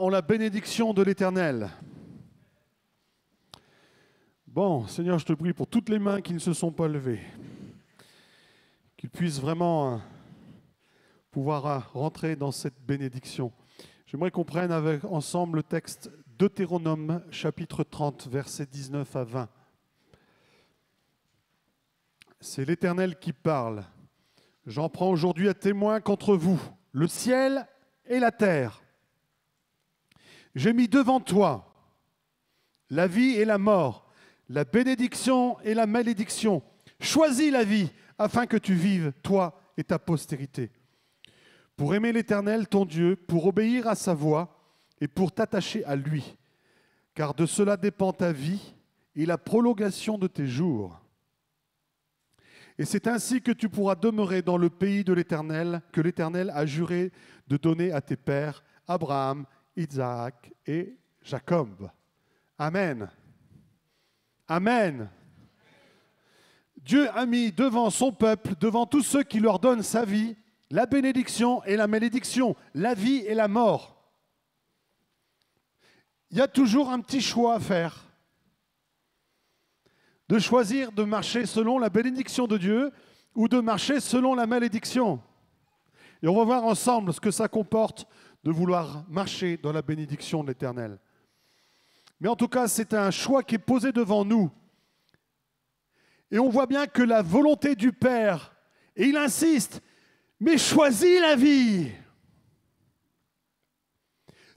ont la bénédiction de l'Éternel. Bon, Seigneur, je te prie pour toutes les mains qui ne se sont pas levées, qu'ils puissent vraiment pouvoir rentrer dans cette bénédiction. J'aimerais qu'on prenne ensemble le texte Deutéronome, chapitre 30, versets 19 à 20. C'est l'Éternel qui parle. J'en prends aujourd'hui à témoin contre vous, le ciel et la terre. J'ai mis devant toi la vie et la mort, la bénédiction et la malédiction. Choisis la vie afin que tu vives, toi et ta postérité. Pour aimer l'Éternel, ton Dieu, pour obéir à sa voix et pour t'attacher à lui. Car de cela dépend ta vie et la prolongation de tes jours. Et c'est ainsi que tu pourras demeurer dans le pays de l'Éternel, que l'Éternel a juré de donner à tes pères, Abraham, Isaac et Jacob. Amen. Amen. Dieu a mis devant son peuple, devant tous ceux qui leur donnent sa vie, la bénédiction et la malédiction, la vie et la mort. Il y a toujours un petit choix à faire. De choisir de marcher selon la bénédiction de Dieu ou de marcher selon la malédiction. Et on va voir ensemble ce que ça comporte de vouloir marcher dans la bénédiction de l'Éternel. Mais en tout cas, c'est un choix qui est posé devant nous. Et on voit bien que la volonté du Père, et il insiste, mais choisis la vie.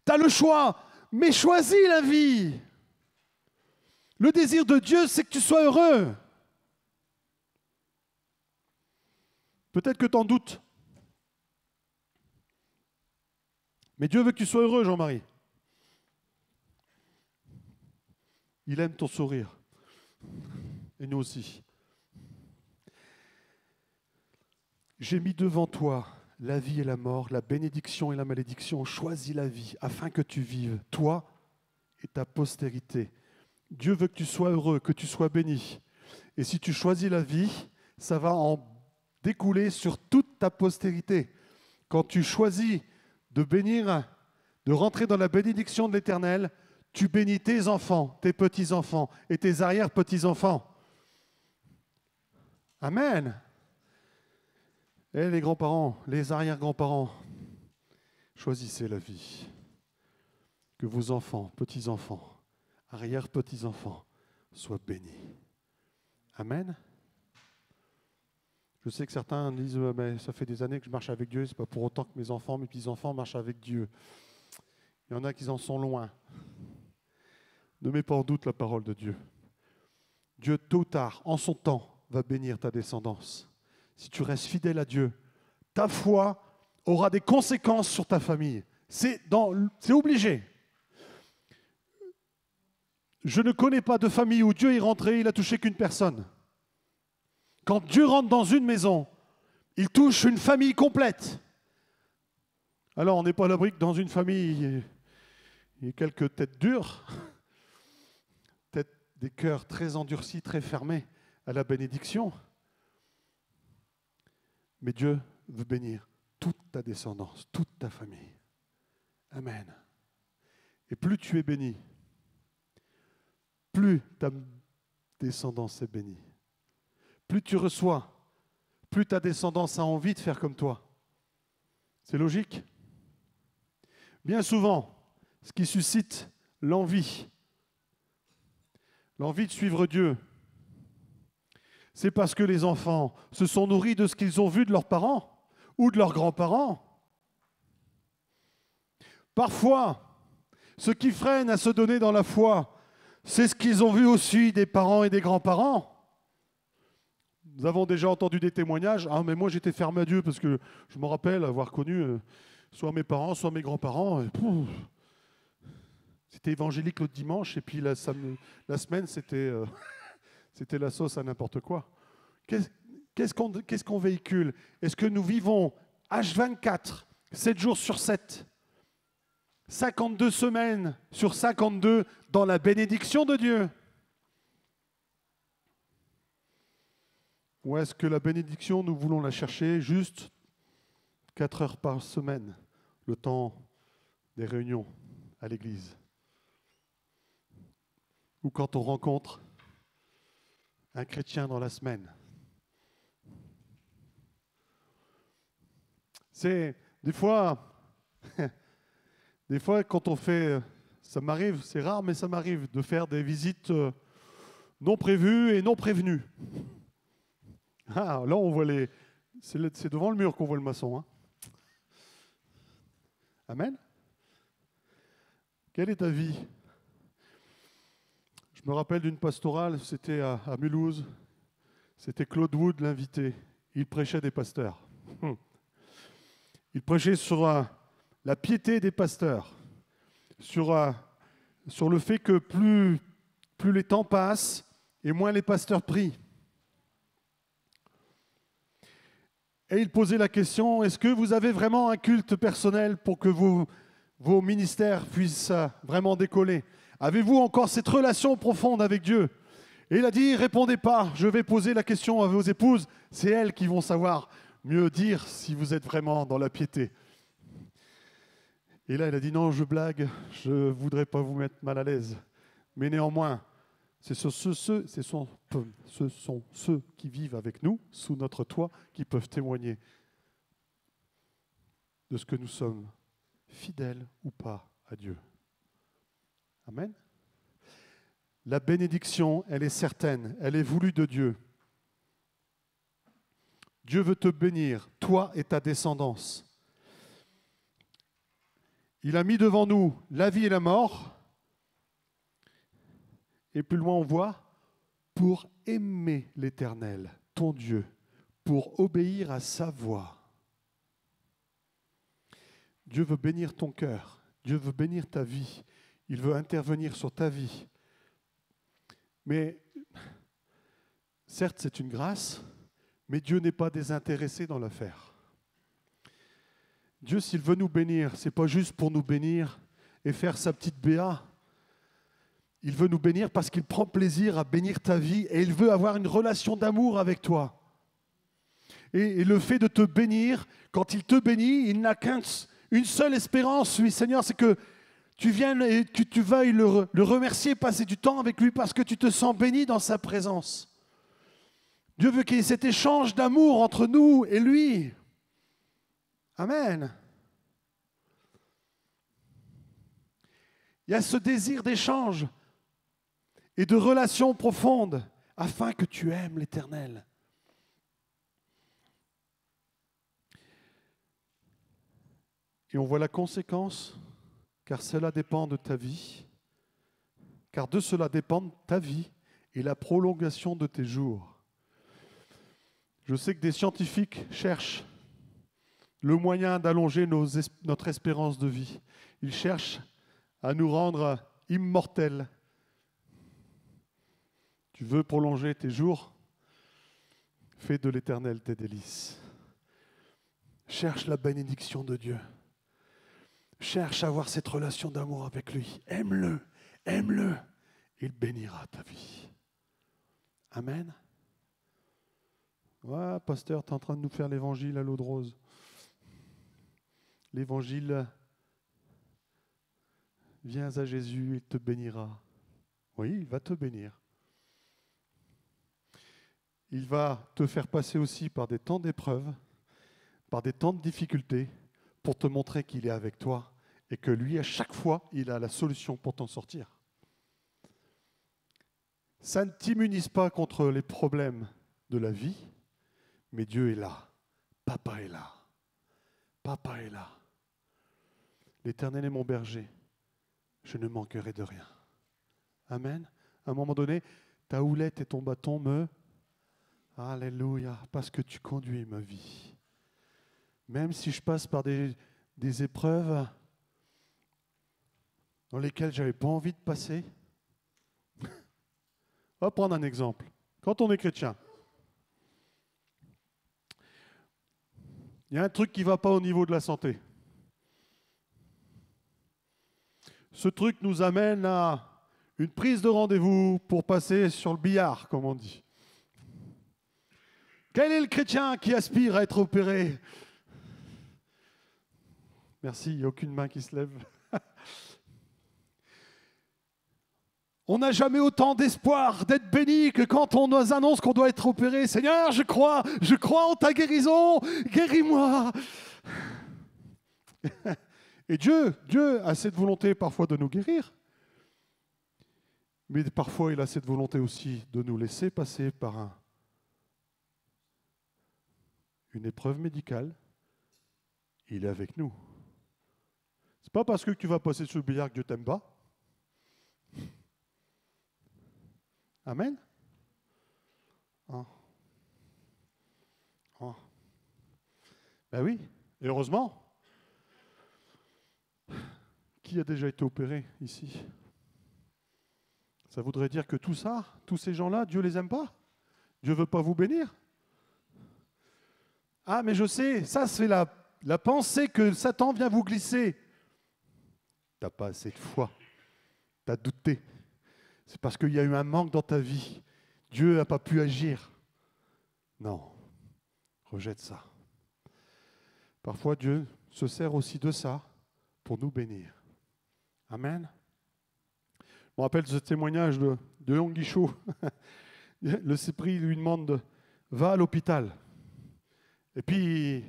Tu as le choix, mais choisis la vie. Le désir de Dieu, c'est que tu sois heureux. Peut-être que tu en doutes. Mais Dieu veut que tu sois heureux, Jean-Marie. Il aime ton sourire. Et nous aussi. J'ai mis devant toi la vie et la mort, la bénédiction et la malédiction. Choisis la vie afin que tu vives, toi et ta postérité. Dieu veut que tu sois heureux, que tu sois béni. Et si tu choisis la vie, ça va en découler sur toute ta postérité. Quand tu choisis de bénir, de rentrer dans la bénédiction de l'Éternel, tu bénis tes enfants, tes petits-enfants et tes arrière-petits-enfants. Amen. Et les grands-parents, les arrière-grands-parents, choisissez la vie. Que vos enfants, petits-enfants, arrière-petits-enfants soient bénis. Amen. Je sais que certains disent mais ça fait des années que je marche avec Dieu, c'est pas pour autant que mes enfants, mes petits-enfants marchent avec Dieu. Il y en a qui en sont loin. Ne mets pas en doute la parole de Dieu. Dieu, tôt ou tard, en son temps, va bénir ta descendance. Si tu restes fidèle à Dieu, ta foi aura des conséquences sur ta famille. C'est obligé. Je ne connais pas de famille où Dieu est rentré, il n'a touché qu'une personne. Quand Dieu rentre dans une maison, il touche une famille complète. Alors, on n'est pas à l'abri que dans une famille, il y ait quelques têtes dures, peut-être des cœurs très endurcis, très fermés à la bénédiction. Mais Dieu veut bénir toute ta descendance, toute ta famille. Amen. Et plus tu es béni, plus ta descendance est bénie. Plus tu reçois, plus ta descendance a envie de faire comme toi. C'est logique. Bien souvent, ce qui suscite l'envie de suivre Dieu, c'est parce que les enfants se sont nourris de ce qu'ils ont vu de leurs parents ou de leurs grands-parents. Parfois, ce qui freine à se donner dans la foi, c'est ce qu'ils ont vu aussi des parents et des grands-parents. Nous avons déjà entendu des témoignages. Ah, mais moi j'étais fermé à Dieu parce que je me rappelle avoir connu soit mes parents, soit mes grands-parents. C'était évangélique le dimanche et puis la semaine c'était c'était la sauce à n'importe quoi. Qu'est-ce qu'on véhicule? Est-ce que nous vivons H24, 7 jours sur 7, 52 semaines sur 52 dans la bénédiction de Dieu? Ou est-ce que la bénédiction, nous voulons la chercher juste 4 heures par semaine, le temps des réunions à l'église ou quand on rencontre un chrétien dans la semaine. C'est des fois quand on fait, ça m'arrive, c'est rare, mais ça m'arrive de faire des visites non prévues et non prévenues. Ah, là, on voit c'est devant le mur qu'on voit le maçon. Hein. Amen. Quelle est ta vie? Je me rappelle d'une pastorale, c'était à Mulhouse. C'était Claude Wood, l'invité. Il prêchait des pasteurs. Il prêchait sur la piété des pasteurs, sur le fait que plus les temps passent et moins les pasteurs prient. Et il posait la question, est-ce que vous avez vraiment un culte personnel pour que vos ministères puissent vraiment décoller? Avez-vous encore cette relation profonde avec Dieu? Et il a dit, répondez pas, je vais poser la question à vos épouses, c'est elles qui vont savoir mieux dire si vous êtes vraiment dans la piété. Et là, il a dit, non, je blague, je ne voudrais pas vous mettre mal à l'aise. Mais néanmoins, ce sont ceux qui vivent avec nous, sous notre toit, qui peuvent témoigner de ce que nous sommes, fidèles ou pas à Dieu. Amen. La bénédiction, elle est certaine, elle est voulue de Dieu. Dieu veut te bénir, toi et ta descendance. Il a mis devant nous la vie et la mort. Et plus loin, on voit, pour aimer l'Éternel, ton Dieu, pour obéir à sa voix. Dieu veut bénir ton cœur, Dieu veut bénir ta vie, il veut intervenir sur ta vie. Mais, certes, c'est une grâce, mais Dieu n'est pas désintéressé dans l'affaire. Dieu, s'il veut nous bénir, ce n'est pas juste pour nous bénir et faire sa petite béa. Il veut nous bénir parce qu'il prend plaisir à bénir ta vie et il veut avoir une relation d'amour avec toi. Et le fait de te bénir, quand il te bénit, il n'a qu'une seule espérance, lui, Seigneur, c'est que tu viennes et que tu veuilles le remercier, passer du temps avec lui parce que tu te sens béni dans sa présence. Dieu veut qu'il y ait cet échange d'amour entre nous et lui. Amen. Il y a ce désir d'échange et de relation profonde afin que tu aimes l'Éternel. Et on voit la conséquence, car cela dépend de ta vie, car de cela dépend ta vie et la prolongation de tes jours. Je sais que des scientifiques cherchent le moyen d'allonger notre espérance de vie. Ils cherchent à nous rendre immortels. Tu veux prolonger tes jours? Fais de l'Éternel tes délices. Cherche la bénédiction de Dieu. Cherche à avoir cette relation d'amour avec lui. Aime-le, aime-le. Il bénira ta vie. Amen. Ouais, pasteur, tu es en train de nous faire l'évangile à l'eau de rose. L'évangile, viens à Jésus, il te bénira. Oui, il va te bénir. Il va te faire passer aussi par des temps d'épreuve, par des temps de difficulté, pour te montrer qu'il est avec toi et que lui, à chaque fois, il a la solution pour t'en sortir. Ça ne t'immunise pas contre les problèmes de la vie, mais Dieu est là. Papa est là. Papa est là. L'Éternel est mon berger. Je ne manquerai de rien. Amen. À un moment donné, ta houlette et ton bâton me... Alléluia, parce que tu conduis ma vie. Même si je passe par des épreuves dans lesquelles je n'avais pas envie de passer. On va prendre un exemple. Quand on est chrétien, il y a un truc qui ne va pas au niveau de la santé. Ce truc nous amène à une prise de rendez-vous pour passer sur le billard, comme on dit. Quel est le chrétien qui aspire à être opéré? Merci, il n'y a aucune main qui se lève. On n'a jamais autant d'espoir d'être béni que quand on nous annonce qu'on doit être opéré. Seigneur, je crois en ta guérison, guéris-moi. Et Dieu a cette volonté parfois de nous guérir, mais parfois il a cette volonté aussi de nous laisser passer par une épreuve médicale. Il est avec nous. C'est pas parce que tu vas passer sur le billard que Dieu t'aime pas. Amen. Oh. Oh. Ben oui, et heureusement. Qui a déjà été opéré ici? Ça voudrait dire que tout ça, tous ces gens-là, Dieu les aime pas? Dieu veut pas vous bénir? Ah, mais je sais, ça c'est la pensée que Satan vient vous glisser. T'as pas assez de foi. T'as douté. C'est parce qu'il y a eu un manque dans ta vie. Dieu n'a pas pu agir. Non, rejette ça. Parfois, Dieu se sert aussi de ça pour nous bénir. Amen. Je me rappelle ce témoignage de Yong Guichot. Le CEPRI lui demande va à l'hôpital. Et puis,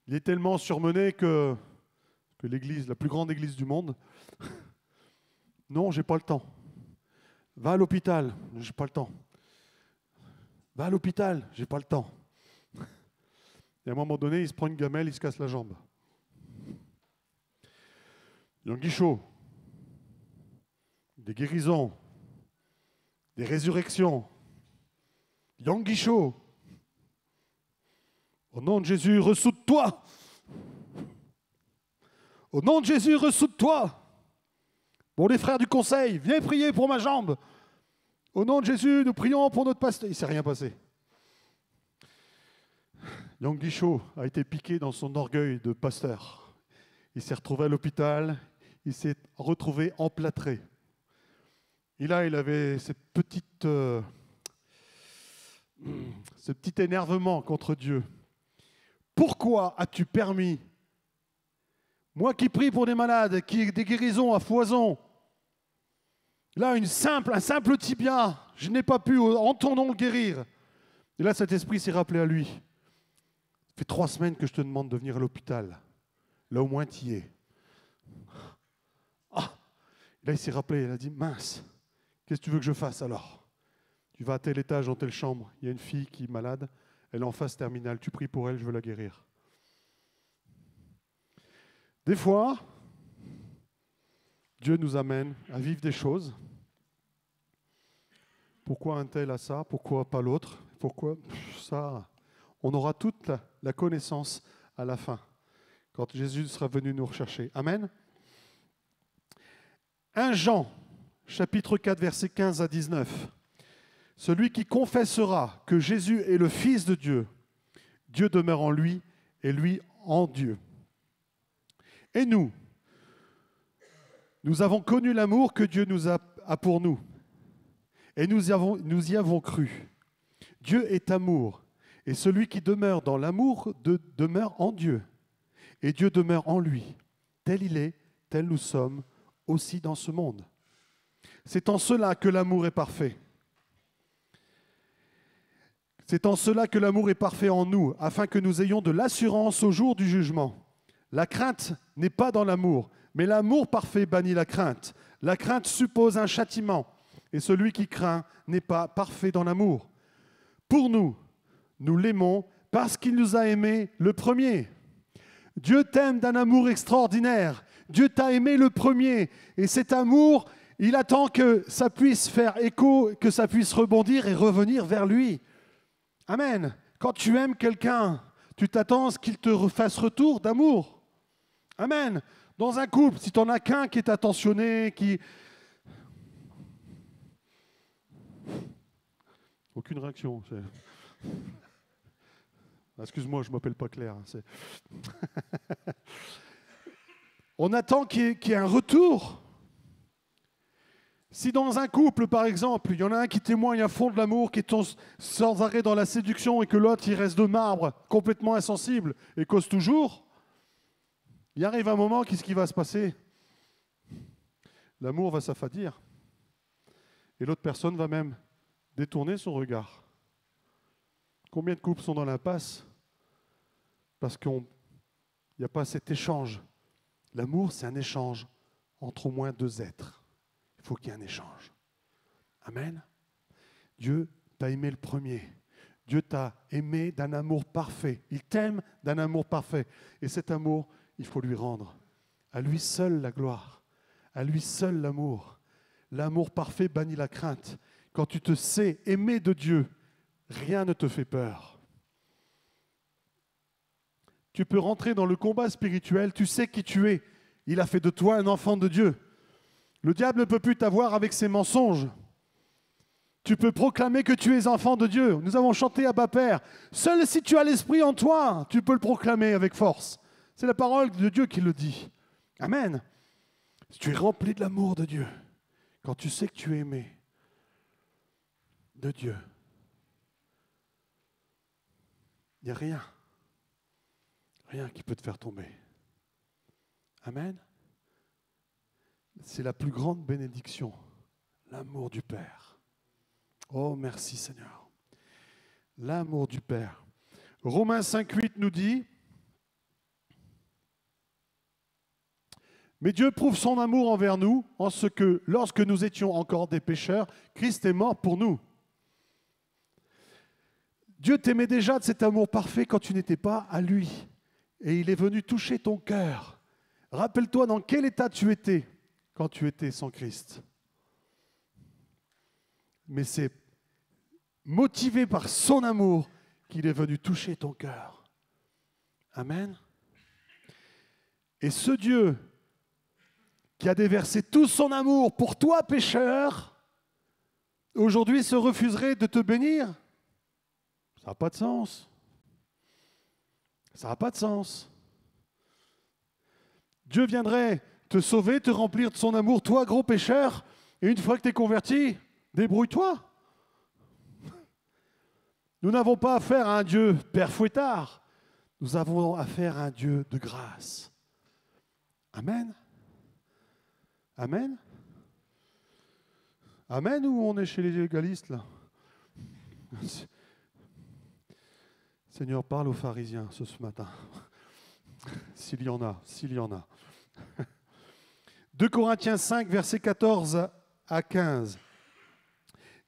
il est tellement surmené que l'église, la plus grande église du monde, non, j'ai pas le temps. Va à l'hôpital, j'ai pas le temps. Va à l'hôpital, j'ai pas le temps. Et à un moment donné, il se prend une gamelle, il se casse la jambe. Yong Guichot, des guérisons, des résurrections. Yong Guichot, au nom de Jésus, ressoude-toi. Au nom de Jésus, ressoude-toi. Bon, les frères du conseil, viens prier pour ma jambe. Au nom de Jésus, nous prions pour notre pasteur. Il ne s'est rien passé. Yong Guichot a été piqué dans son orgueil de pasteur. Il s'est retrouvé à l'hôpital, il s'est retrouvé emplâtré. Et là, il avait ce petit énervement contre Dieu. Pourquoi as-tu permis, moi qui prie pour des malades, qui ai des guérisons à foison, là, un simple tibia, je n'ai pas pu en ton nom le guérir. Et là, cet esprit s'est rappelé à lui. Ça fait 3 semaines que je te demande de venir à l'hôpital. Là, au moins, tu y es. Ah. Là, il s'est rappelé, il a dit, mince, qu'est-ce que tu veux que je fasse alors? Tu vas à tel étage, dans telle chambre, il y a une fille qui est malade, elle est en phase terminale, tu pries pour elle, je veux la guérir. Des fois, Dieu nous amène à vivre des choses. Pourquoi un tel a ça? Pourquoi pas l'autre? Pourquoi ça? On aura toute la connaissance à la fin, quand Jésus sera venu nous rechercher. Amen. 1 Jean, chapitre 4, versets 15 à 19. Celui qui confessera que Jésus est le Fils de Dieu, Dieu demeure en lui et lui en Dieu. Et nous avons connu l'amour que Dieu nous a pour nous. Et nous y avons cru. Dieu est amour. Et celui qui demeure dans l'amour demeure en Dieu. Et Dieu demeure en lui. Tel il est, tel nous sommes aussi dans ce monde. C'est en cela que l'amour est parfait. C'est en cela que l'amour est parfait en nous, afin que nous ayons de l'assurance au jour du jugement. La crainte n'est pas dans l'amour, mais l'amour parfait bannit la crainte. La crainte suppose un châtiment, et celui qui craint n'est pas parfait dans l'amour. Pour nous, nous l'aimons parce qu'il nous a aimés le premier. Dieu t'aime d'un amour extraordinaire. Dieu t'a aimé le premier. Et cet amour, il attend que ça puisse faire écho, que ça puisse rebondir et revenir vers lui. Amen. Quand tu aimes quelqu'un, tu t'attends à ce qu'il te fasse retour d'amour. Amen. Dans un couple, si tu n'en as qu'un qui est attentionné, qui... Aucune réaction. Excuse-moi, je ne m'appelle pas Claire. On attend qu'il y ait un retour. Si dans un couple, par exemple, il y en a un qui témoigne à fond de l'amour, qui est sans arrêt dans la séduction, et que l'autre, il reste de marbre, complètement insensible, et cause toujours, il arrive un moment, qu'est-ce qui va se passer? L'amour va s'affadir. Et l'autre personne va même détourner son regard. Combien de couples sont dans l'impasse parce qu'il n'y a pas cet échange? L'amour, c'est un échange entre au moins deux êtres. Il faut qu'il y ait un échange. Amen. Dieu t'a aimé le premier. Dieu t'a aimé d'un amour parfait. Il t'aime d'un amour parfait. Et cet amour, il faut lui rendre. À lui seul la gloire. À lui seul l'amour. L'amour parfait bannit la crainte. Quand tu te sais aimé de Dieu, rien ne te fait peur. Tu peux rentrer dans le combat spirituel, tu sais qui tu es. Il a fait de toi un enfant de Dieu. Le diable ne peut plus t'avoir avec ses mensonges. Tu peux proclamer que tu es enfant de Dieu. Nous avons chanté Abba Père. Seul si tu as l'Esprit en toi, tu peux le proclamer avec force. C'est la parole de Dieu qui le dit. Amen. Si tu es rempli de l'amour de Dieu, quand tu sais que tu es aimé de Dieu, il n'y a rien qui peut te faire tomber. Amen. C'est la plus grande bénédiction, l'amour du Père. Oh, merci Seigneur. L'amour du Père. Romains 5,8 nous dit: mais Dieu prouve son amour envers nous en ce que, lorsque nous étions encore des pécheurs, Christ est mort pour nous. Dieu t'aimait déjà de cet amour parfait quand tu n'étais pas à lui. Et il est venu toucher ton cœur. Rappelle-toi dans quel état tu étais quand tu étais sans Christ. Mais c'est motivé par son amour qu'il est venu toucher ton cœur. Amen. Et ce Dieu qui a déversé tout son amour pour toi, pécheur, aujourd'hui se refuserait de te bénir? Ça n'a pas de sens. Ça n'a pas de sens. Dieu viendrait te sauver, te remplir de son amour, toi, gros pécheur, et une fois que tu es converti, débrouille-toi. Nous n'avons pas affaire à un Dieu père fouettard. Nous avons affaire à un Dieu de grâce. Amen. Amen. Amen, ou on est chez les légalistes, là? Seigneur, parle aux pharisiens ce matin. S'il y en a. 2 Corinthiens 5, versets 14 à 15.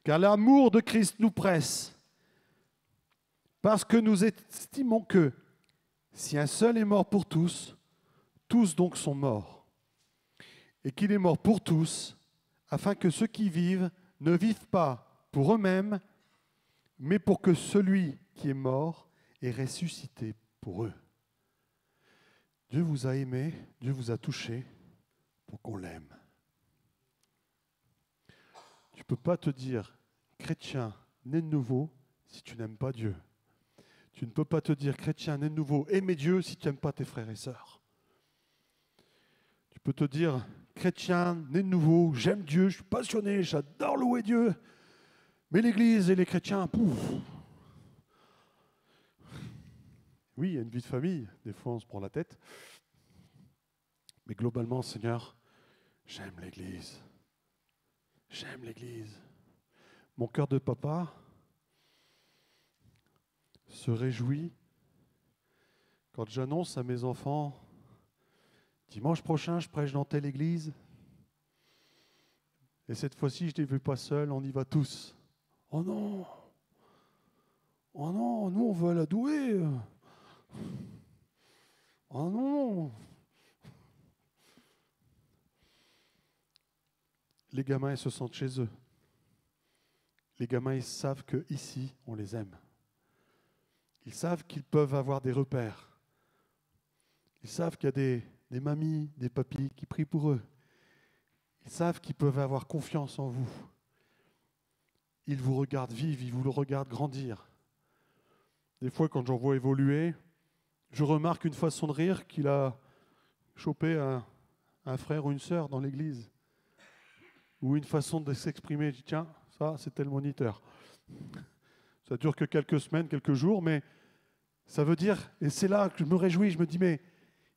Car l'amour de Christ nous presse, parce que nous estimons que si un seul est mort pour tous, tous donc sont morts. Et qu'il est mort pour tous, afin que ceux qui vivent ne vivent pas pour eux-mêmes, mais pour que celui qui est mort est ressuscité pour eux. Dieu vous a aimé, Dieu vous a touché pour qu'on l'aime. Tu ne peux pas te dire chrétien, né de nouveau, si tu n'aimes pas Dieu. Tu ne peux pas te dire chrétien, né de nouveau, aimer Dieu si tu n'aimes pas tes frères et sœurs. Tu peux te dire chrétien, né de nouveau, j'aime Dieu, je suis passionné, j'adore louer Dieu. Mais l'Église et les chrétiens, pouf. Oui, il y a une vie de famille, des fois on se prend la tête. Mais globalement, Seigneur, j'aime l'Église. J'aime l'Église. Mon cœur de papa se réjouit quand j'annonce à mes enfants: dimanche prochain, je prêche dans telle église. Et cette fois-ci, je ne les veux pas seuls, on y va tous. Oh non! Oh non, nous on veut la douer. Oh non! Les gamins, ils se sentent chez eux. Les gamins, ils savent qu'ici, on les aime. Ils savent qu'ils peuvent avoir des repères. Ils savent qu'il y a des mamies, des papis qui prient pour eux. Ils savent qu'ils peuvent avoir confiance en vous. Ils vous regardent vivre, ils vous le regardent grandir. Des fois, quand j'en vois évoluer, je remarque une façon de rire qu'il a chopé un frère ou une sœur dans l'église. Ou une façon de s'exprimer. Je dis, tiens, ça, c'était le moniteur. Ça dure que quelques semaines, quelques jours, mais ça veut dire, et c'est là que je me réjouis, je me dis, mais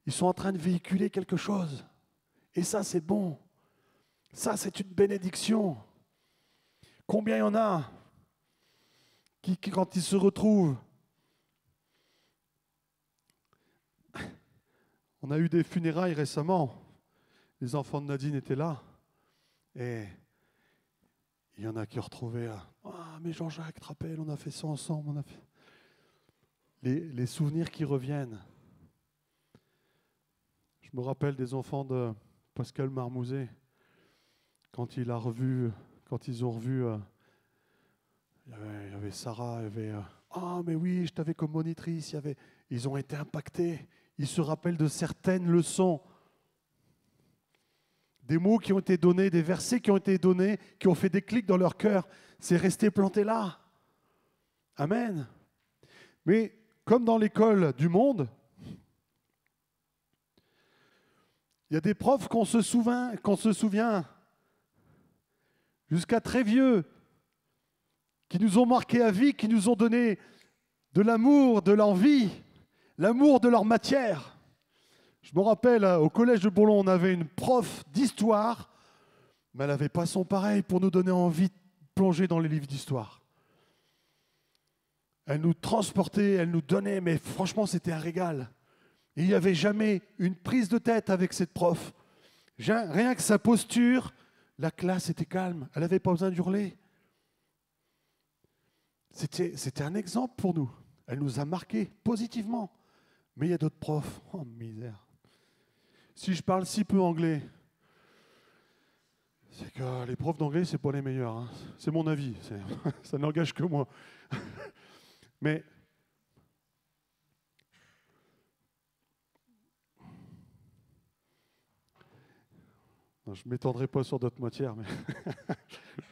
ils sont en train de véhiculer quelque chose. Et ça, c'est bon. Ça, c'est une bénédiction. Combien il y en a qui, quand ils se retrouvent, on a eu des funérailles récemment, les enfants de Nadine étaient là, et il y en a qui ont retrouvé, ah mais Jean-Jacques, tu te rappelles, on a fait ça ensemble, on a fait... Les souvenirs qui reviennent. Je me rappelle des enfants de Pascal Marmouzet, quand ils ont revu, il y avait Sarah, il y avait ah mais oui, je t'avais comme monitrice, ils ont été impactés, ils se rappellent de certaines leçons, des mots qui ont été donnés, des versets qui ont été donnés, qui ont fait des clics dans leur cœur, c'est resté planté là. Amen. Mais comme dans l'école du monde, il y a des profs qu'on se souvient jusqu'à très vieux, qui nous ont marqués à vie, qui nous ont donné de l'amour, de l'envie, l'amour de leur matière. Je me rappelle, au collège de Bourlon, on avait une prof d'histoire, mais elle n'avait pas son pareil pour nous donner envie de plonger dans les livres d'histoire. Elle nous transportait, elle nous donnait, mais franchement, c'était un régal. Et il n'y avait jamais une prise de tête avec cette prof. Rien que sa posture, la classe était calme, elle n'avait pas besoin d'hurler. C'était un exemple pour nous. Elle nous a marqués positivement. Mais il y a d'autres profs. Oh, misère. Si je parle si peu anglais, c'est que les profs d'anglais, ce n'est pas les meilleurs. Hein. C'est mon avis. Ça n'engage que moi. Mais non, je ne m'étendrai pas sur d'autres matières, mais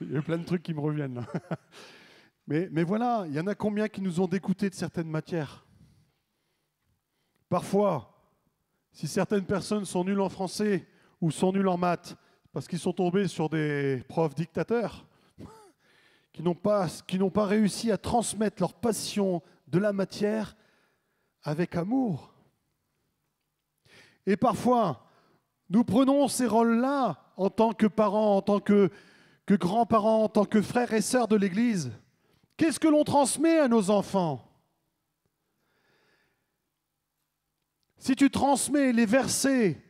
il y a plein de trucs qui me reviennent là. Mais voilà, il y en a combien qui nous ont dégoûtés de certaines matières. Parfois, si certaines personnes sont nulles en français ou sont nulles en maths, parce qu'ils sont tombés sur des profs dictateurs, qui n'ont pas réussi à transmettre leur passion de la matière avec amour. Et parfois, nous prenons ces rôles-là en tant que parents, en tant que grands-parents, en tant que frères et sœurs de l'Église. Qu'est-ce que l'on transmet à nos enfants? Si tu transmets les versets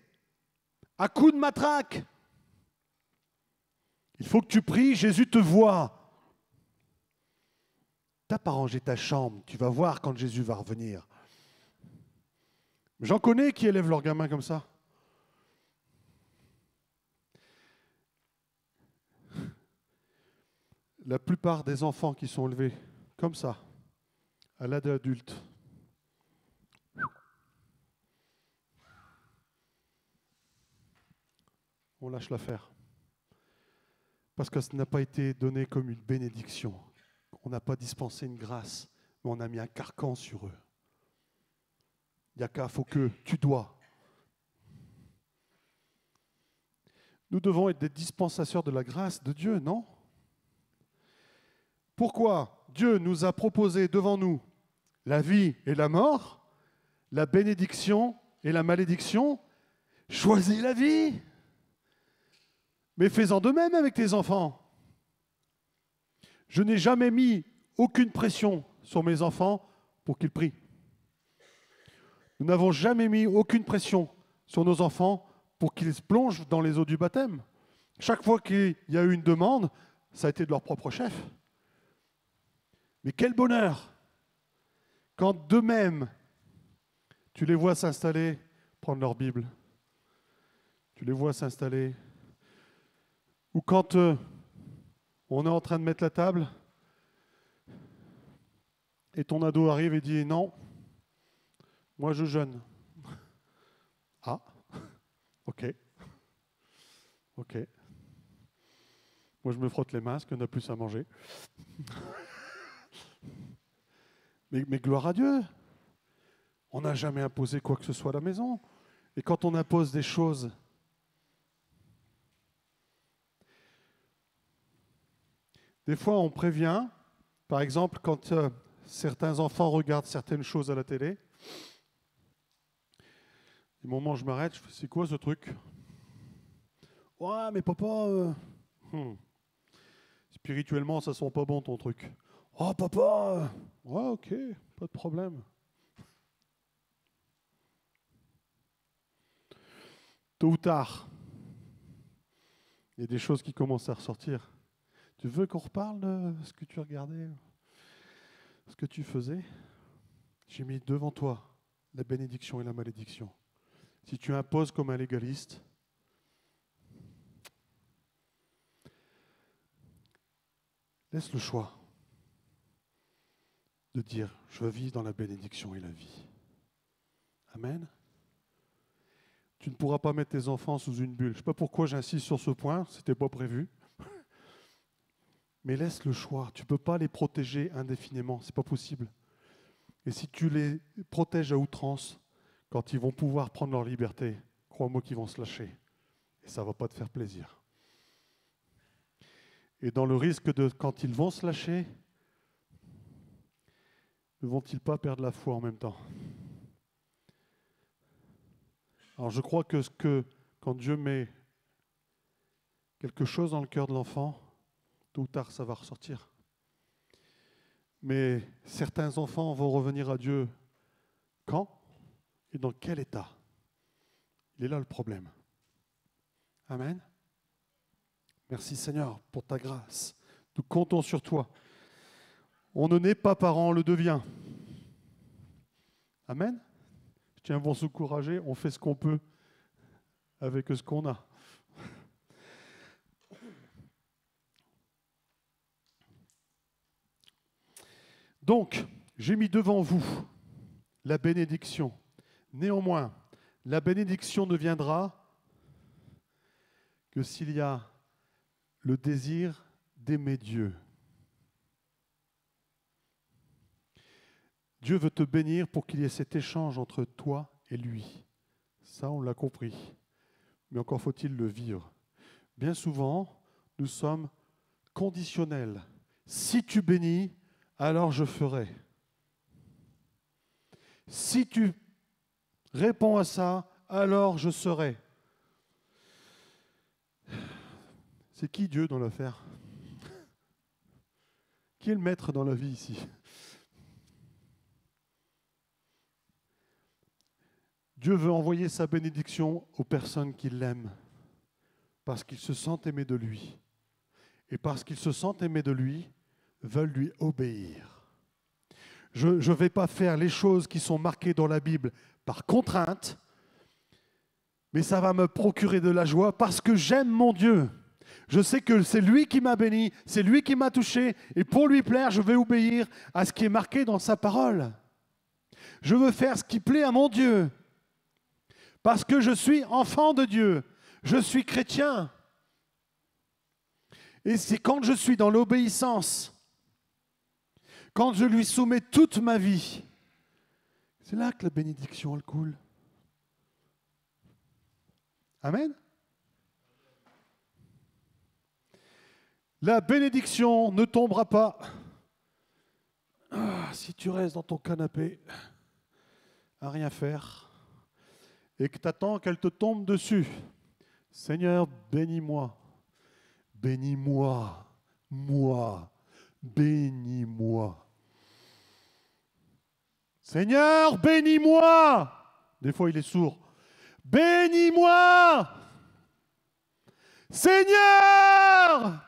à coups de matraque, il faut que tu pries, Jésus te voit. Tu n'as pas rangé ta chambre, tu vas voir quand Jésus va revenir. J'en connais qui élèvent leurs gamins comme ça. La plupart des enfants qui sont élevés comme ça, à l'âge adulte, on lâche l'affaire. Parce que ça n'a pas été donné comme une bénédiction. On n'a pas dispensé une grâce, mais on a mis un carcan sur eux. Il n'y a qu'à, faut que, tu dois. Nous devons être des dispensateurs de la grâce de Dieu, non? Pourquoi Dieu nous a proposé devant nous la vie et la mort, la bénédiction et la malédiction? Choisis la vie. Mais fais-en de même avec tes enfants. Je n'ai jamais mis aucune pression sur mes enfants pour qu'ils prient. Nous n'avons jamais mis aucune pression sur nos enfants pour qu'ils se plongent dans les eaux du baptême. Chaque fois qu'il y a eu une demande, ça a été de leur propre chef. Mais quel bonheur quand d'eux-mêmes, tu les vois s'installer, prendre leur Bible. Tu les vois s'installer. Ou quand on est en train de mettre la table et ton ado arrive et dit « Non, moi je jeûne. » Ah, ok. Ok. Moi je me frotte les mains parce qu'on n'a plus à manger. mais gloire à Dieu. On n'a jamais imposé quoi que ce soit à la maison. Et quand on impose des choses, des fois on prévient, par exemple quand certains enfants regardent certaines choses à la télé, au moment où je m'arrête, je fais, c'est quoi ce truc? Ouais, mais papa, Spirituellement, ça sent pas bon ton truc. Oh papa, ouais ok, pas de problème. Tôt ou tard, il y a des choses qui commencent à ressortir. Tu veux qu'on reparle de ce que tu regardais, ce que tu faisais? J'ai mis devant toi la bénédiction et la malédiction. Si tu imposes comme un légaliste, laisse le choix de dire « Je veux vivre dans la bénédiction et la vie ». Amen. Tu ne pourras pas mettre tes enfants sous une bulle. Je ne sais pas pourquoi j'insiste sur ce point, ce n'était pas prévu. Mais laisse le choix. Tu ne peux pas les protéger indéfiniment, ce n'est pas possible. Et si tu les protèges à outrance, quand ils vont pouvoir prendre leur liberté, crois-moi qu'ils vont se lâcher. Et ça ne va pas te faire plaisir. Et dans le risque de, quand ils vont se lâcher, ne vont-ils pas perdre la foi en même temps? Alors je crois que quand Dieu met quelque chose dans le cœur de l'enfant, tôt ou tard ça va ressortir. Mais certains enfants vont revenir à Dieu quand et dans quel état? Il est là le problème. Amen. Merci Seigneur pour ta grâce. Nous comptons sur toi. On ne naît pas parent, on le devient. Amen. Je tiens à vous encourager, on fait ce qu'on peut avec ce qu'on a. Donc, j'ai mis devant vous la bénédiction. Néanmoins, la bénédiction ne viendra que s'il y a le désir d'aimer Dieu. Dieu veut te bénir pour qu'il y ait cet échange entre toi et lui. Ça, on l'a compris. Mais encore faut-il le vivre. Bien souvent, nous sommes conditionnels. Si tu bénis, alors je ferai. Si tu réponds à ça, alors je serai. C'est qui Dieu dans l'affaire? Qui est le maître dans la vie ici? Dieu veut envoyer sa bénédiction aux personnes qui l'aiment, parce qu'ils se sentent aimés de lui. Et parce qu'ils se sentent aimés de lui, veulent lui obéir. Je ne vais pas faire les choses qui sont marquées dans la Bible par contrainte, mais ça va me procurer de la joie parce que j'aime mon Dieu. Je sais que c'est lui qui m'a béni, c'est lui qui m'a touché, et pour lui plaire, je vais obéir à ce qui est marqué dans sa parole. Je veux faire ce qui plaît à mon Dieu. Parce que je suis enfant de Dieu, je suis chrétien. Et c'est quand je suis dans l'obéissance, quand je lui soumets toute ma vie, c'est là que la bénédiction, elle coule. Amen. La bénédiction ne tombera pas si tu restes dans ton canapé à rien faire et que tu attends qu'elle te tombe dessus. Seigneur, bénis-moi. Bénis-moi. Moi. Bénis-moi. Seigneur, bénis-moi. Des fois, il est sourd. Bénis-moi. Seigneur.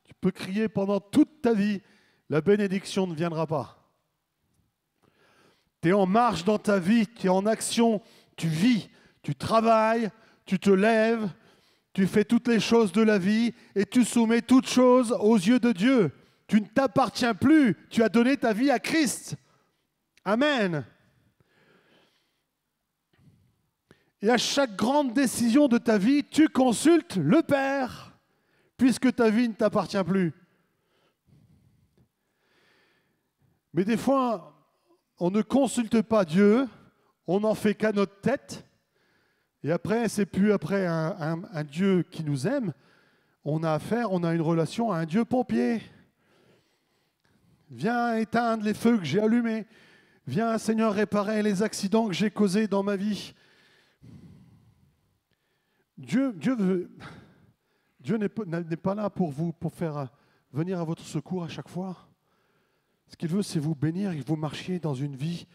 Tu peux crier pendant toute ta vie. La bénédiction ne viendra pas. Tu es en marche dans ta vie, tu es en action. Tu vis, tu travailles, tu te lèves, tu fais toutes les choses de la vie et tu soumets toutes choses aux yeux de Dieu. Tu ne t'appartiens plus, tu as donné ta vie à Christ. Amen. Et à chaque grande décision de ta vie, tu consultes le Père, puisque ta vie ne t'appartient plus. Mais des fois, on ne consulte pas Dieu, on n'en fait qu'à notre tête, et après, c'est plus après un Dieu qui nous aime, on a une relation à un Dieu pompier. Viens éteindre les feux que j'ai allumés. Viens, Seigneur, réparer les accidents que j'ai causés dans ma vie. Dieu n'est pas là pour vous, pour faire venir à votre secours à chaque fois. Ce qu'il veut, c'est vous bénir et que vous marchiez dans une vie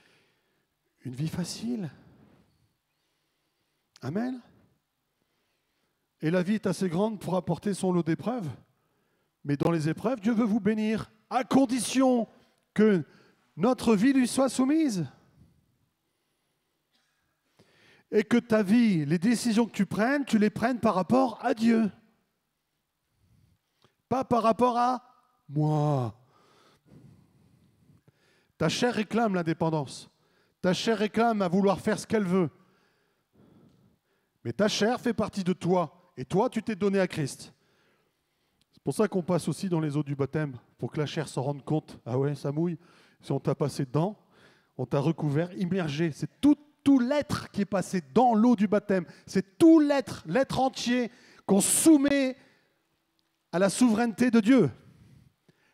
facile. Amen. Et la vie est assez grande pour apporter son lot d'épreuves. Mais dans les épreuves, Dieu veut vous bénir, à condition que notre vie lui soit soumise. Et que ta vie, les décisions que tu les prennes par rapport à Dieu. Pas par rapport à moi. Ta chair réclame l'indépendance. Ta chair réclame à vouloir faire ce qu'elle veut. Mais ta chair fait partie de toi. Et toi, tu t'es donné à Christ. C'est pour ça qu'on passe aussi dans les eaux du baptême, pour que la chair s'en rende compte. Ah ouais, ça mouille. Si on t'a passé dedans, on t'a recouvert, immergé. C'est tout l'être qui est passé dans l'eau du baptême. C'est tout l'être entier qu'on soumet à la souveraineté de Dieu.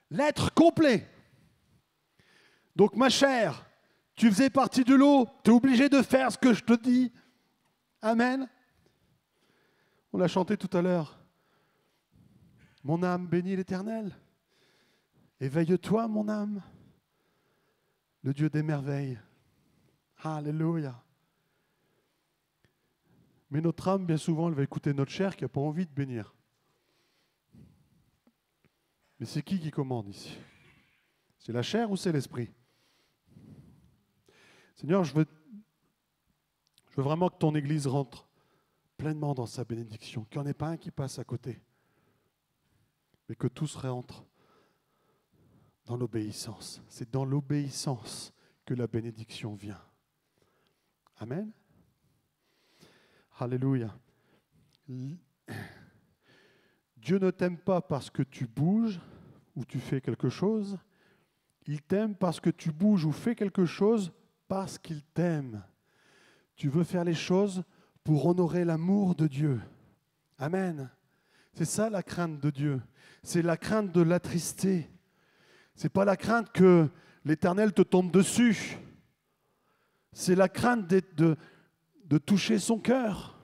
L'être complet. Donc ma chair, tu faisais partie de l'eau, tu es obligé de faire ce que je te dis. Amen. On l'a chanté tout à l'heure. Mon âme bénit l'Éternel. Éveille-toi, mon âme, le Dieu des merveilles. Alléluia. Mais notre âme, bien souvent, elle va écouter notre chair qui n'a pas envie de bénir. Mais c'est qui commande ici? C'est la chair ou c'est l'esprit? Seigneur, je veux vraiment que ton Église rentre pleinement dans sa bénédiction, qu'il n'y en ait pas un qui passe à côté, mais que tous rentrent dans l'obéissance. C'est dans l'obéissance que la bénédiction vient. Amen. Alléluia. Dieu ne t'aime pas parce que tu bouges ou tu fais quelque chose. Il t'aime parce que tu bouges ou fais quelque chose parce qu'il t'aime. Tu veux faire les choses pour honorer l'amour de Dieu. Amen. C'est ça la crainte de Dieu. C'est la crainte de l'attrister. Ce n'est pas la crainte que l'Éternel te tombe dessus. C'est la crainte de toucher son cœur.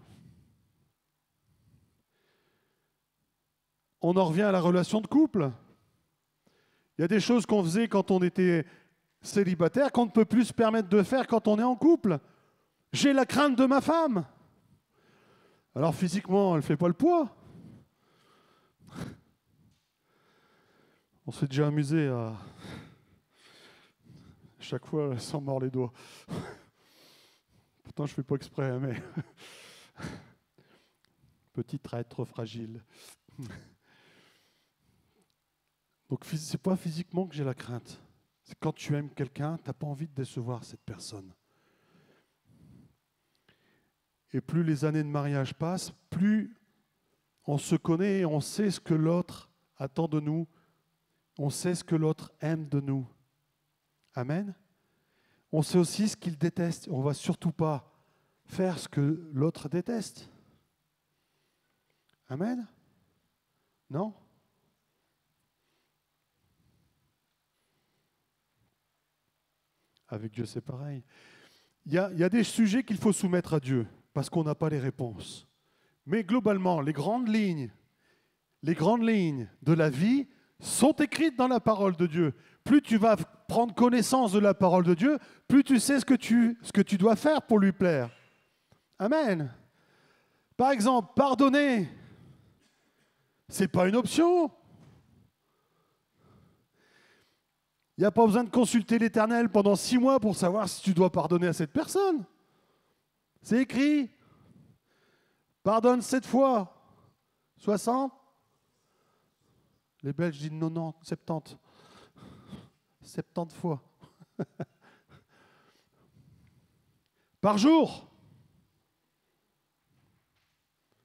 On en revient à la relation de couple. Il y a des choses qu'on faisait quand on était célibataire qu'on ne peut plus se permettre de faire quand on est en couple. J'ai la crainte de ma femme. Alors physiquement, elle ne fait pas le poids. On s'est déjà amusé à... Chaque fois, elle s'en mord les doigts. Pourtant, je ne fais pas exprès, mais... Petit traître fragile. Donc, ce n'est pas physiquement que j'ai la crainte. C'est quand tu aimes quelqu'un, tu n'as pas envie de décevoir cette personne. Et plus les années de mariage passent, plus on se connaît et on sait ce que l'autre attend de nous. On sait ce que l'autre aime de nous. Amen. On sait aussi ce qu'il déteste. On ne va surtout pas faire ce que l'autre déteste. Amen. Non? Avec Dieu, c'est pareil. Il y a des sujets qu'il faut soumettre à Dieu parce qu'on n'a pas les réponses. Mais globalement, les grandes lignes de la vie sont écrites dans la parole de Dieu. Plus tu vas prendre connaissance de la parole de Dieu, plus tu sais ce que tu dois faire pour lui plaire. Amen. Par exemple, pardonner, ce n'est pas une option. Il n'y a pas besoin de consulter l'Éternel pendant 6 mois pour savoir si tu dois pardonner à cette personne. C'est écrit. Pardonne 7 fois. 60. Les Belges disent 90, 70. 70 fois. Par jour.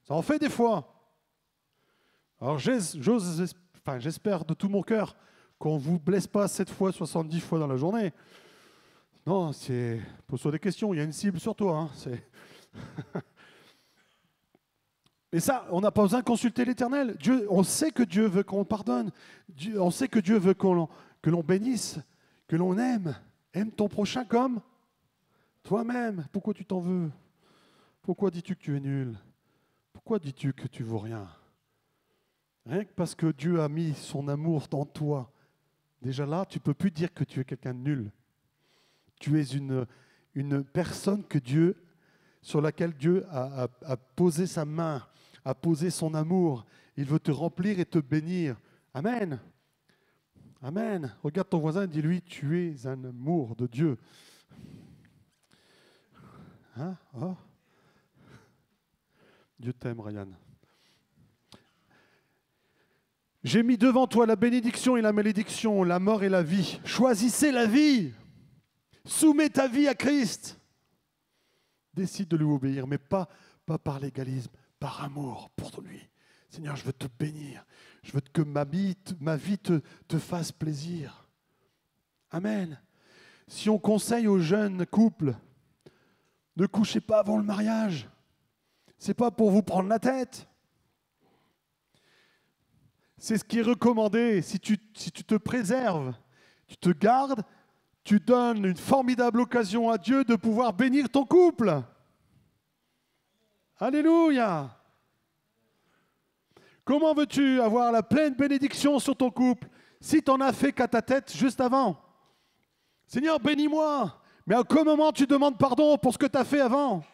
Ça en fait des fois. Alors j'espère de tout mon cœur qu'on ne vous blesse pas 7 fois, 70 fois dans la journée. Non, pose-toi des questions, il y a une cible sur toi. Et ça, on n'a pas besoin de consulter l'Éternel. On sait que Dieu veut qu'on pardonne. On sait que Dieu veut que l'on bénisse, que l'on aime. Aime ton prochain comme toi-même. Pourquoi tu t'en veux? Pourquoi dis-tu que tu es nul? Pourquoi dis-tu que tu vaux rien? Rien que parce que Dieu a mis son amour dans toi, déjà là, tu ne peux plus dire que tu es quelqu'un de nul. Tu es une personne sur laquelle Dieu a posé sa main, a posé son amour. Il veut te remplir et te bénir. Amen. Amen. Regarde ton voisin et dis-lui, tu es un amour de Dieu. Hein? Oh. Dieu t'aime, Ryan. J'ai mis devant toi la bénédiction et la malédiction, la mort et la vie. Choisissez la vie. Soumets ta vie à Christ. Décide de lui obéir, mais pas par légalisme, par amour pour lui. Seigneur, je veux te bénir. Je veux que ma vie te fasse plaisir. Amen. Si on conseille aux jeunes couples, ne couchez pas avant le mariage. Ce n'est pas pour vous prendre la tête. C'est ce qui est recommandé. Si tu te préserves, tu te gardes, tu donnes une formidable occasion à Dieu de pouvoir bénir ton couple. Alléluia. Comment veux-tu avoir la pleine bénédiction sur ton couple si tu n'en as fait qu'à ta tête juste avant? Seigneur, bénis-moi. Mais à quel moment tu demandes pardon pour ce que tu as fait avant?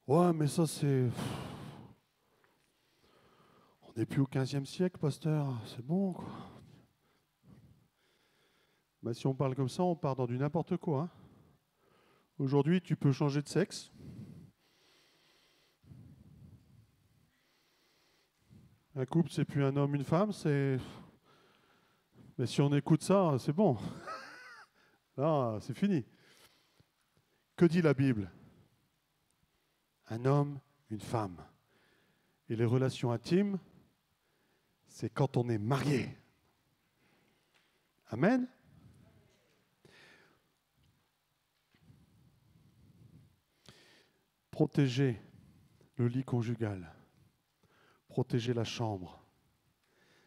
Ouais, mais ça c'est... On n'est plus au 15e siècle, pasteur. C'est bon, quoi. Ben, si on parle comme ça, on part dans du n'importe quoi. Hein. Aujourd'hui, tu peux changer de sexe. Un couple, c'est plus un homme, une femme, c'est... Mais si on écoute ça, c'est bon. Là, c'est fini. Que dit la Bible? Un homme, une femme. Et les relations intimes, c'est quand on est marié. Amen. Protéger le lit conjugal. Protéger la chambre.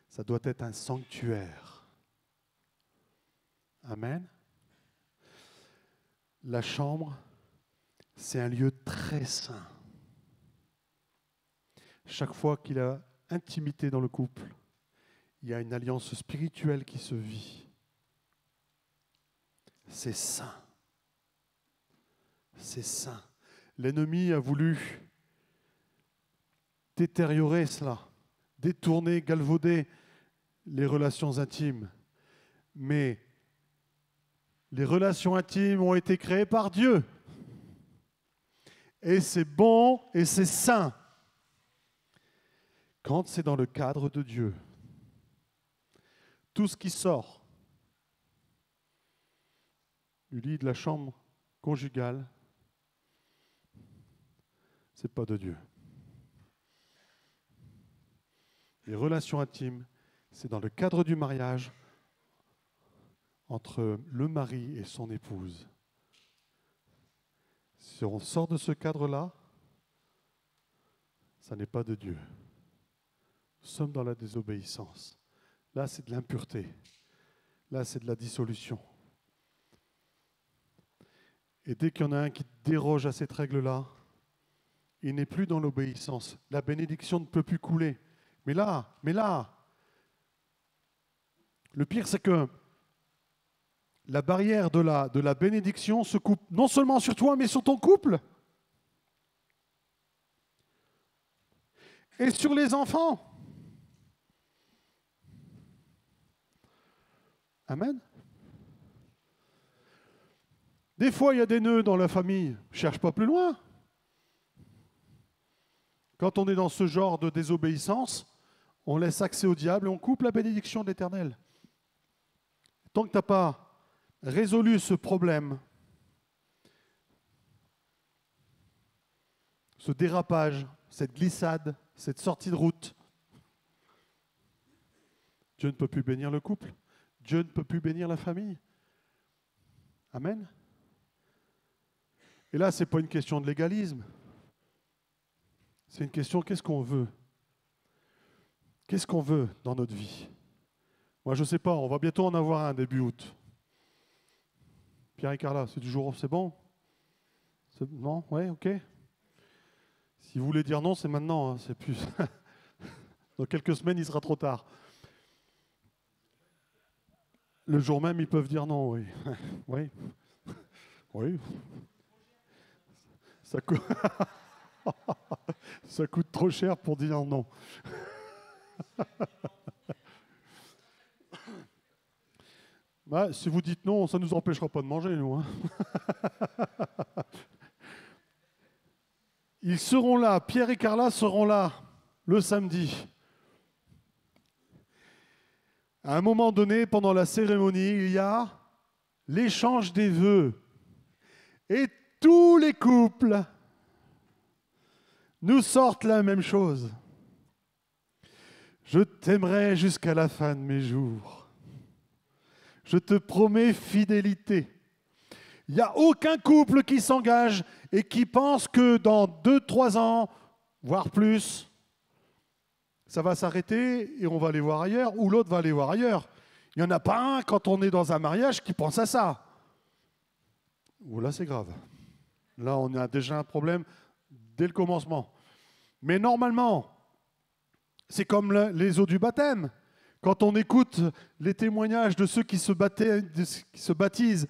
Ça doit être un sanctuaire. Amen. La chambre, c'est un lieu très saint. Chaque fois qu'il y a intimité dans le couple, il y a une alliance spirituelle qui se vit. C'est saint. C'est saint. L'ennemi a voulu détériorer cela, détourner, galvauder les relations intimes. Mais les relations intimes ont été créées par Dieu. Et c'est bon et c'est saint. Quand c'est dans le cadre de Dieu. Tout ce qui sort du lit de la chambre conjugale, c'est pas de Dieu. Les relations intimes, c'est dans le cadre du mariage entre le mari et son épouse. Si on sort de ce cadre-là, ça n'est pas de Dieu. Nous sommes dans la désobéissance. Là, c'est de l'impureté. Là, c'est de la dissolution. Et dès qu'il y en a un qui déroge à cette règle-là, il n'est plus dans l'obéissance. La bénédiction ne peut plus couler. Mais là, le pire, c'est que la barrière de la bénédiction se coupe non seulement sur toi, mais sur ton couple. Et sur les enfants. Amen. Des fois, il y a des nœuds dans la famille. Cherche pas plus loin. Quand on est dans ce genre de désobéissance, on laisse accès au diable et on coupe la bénédiction de l'Éternel. Tant que tu n'as pas résolu ce problème, ce dérapage, cette glissade, cette sortie de route, Dieu ne peut plus bénir le couple. Dieu ne peut plus bénir la famille. Amen. Et là, ce n'est pas une question de légalisme. C'est une question, qu'est-ce qu'on veut? Qu'est-ce qu'on veut dans notre vie? Moi, je ne sais pas, on va bientôt en avoir un début août. Pierre et Carla, c'est bon? Non? Ouais, ok. Si vous voulez dire non, c'est maintenant. Hein, c'est plus. Dans quelques semaines, il sera trop tard. Le jour même, ils peuvent dire non, oui. Oui. Oui. Ça coûte... Ça coûte trop cher pour dire non. Bah, si vous dites non, ça ne nous empêchera pas de manger, nous. Hein. Ils seront là, Pierre et Carla seront là le samedi. À un moment donné, pendant la cérémonie, il y a l'échange des vœux. Et tous les couples nous sortent la même chose. Je t'aimerai jusqu'à la fin de mes jours. Je te promets fidélité. Il n'y a aucun couple qui s'engage et qui pense que dans 2-3 ans, voire plus, ça va s'arrêter et on va aller voir ailleurs, ou l'autre va aller voir ailleurs. Il n'y en a pas un, quand on est dans un mariage, qui pense à ça. Ou là, c'est grave. Là, on a déjà un problème dès le commencement. Mais normalement, c'est comme les eaux du baptême. Quand on écoute les témoignages de ceux qui se baptisent,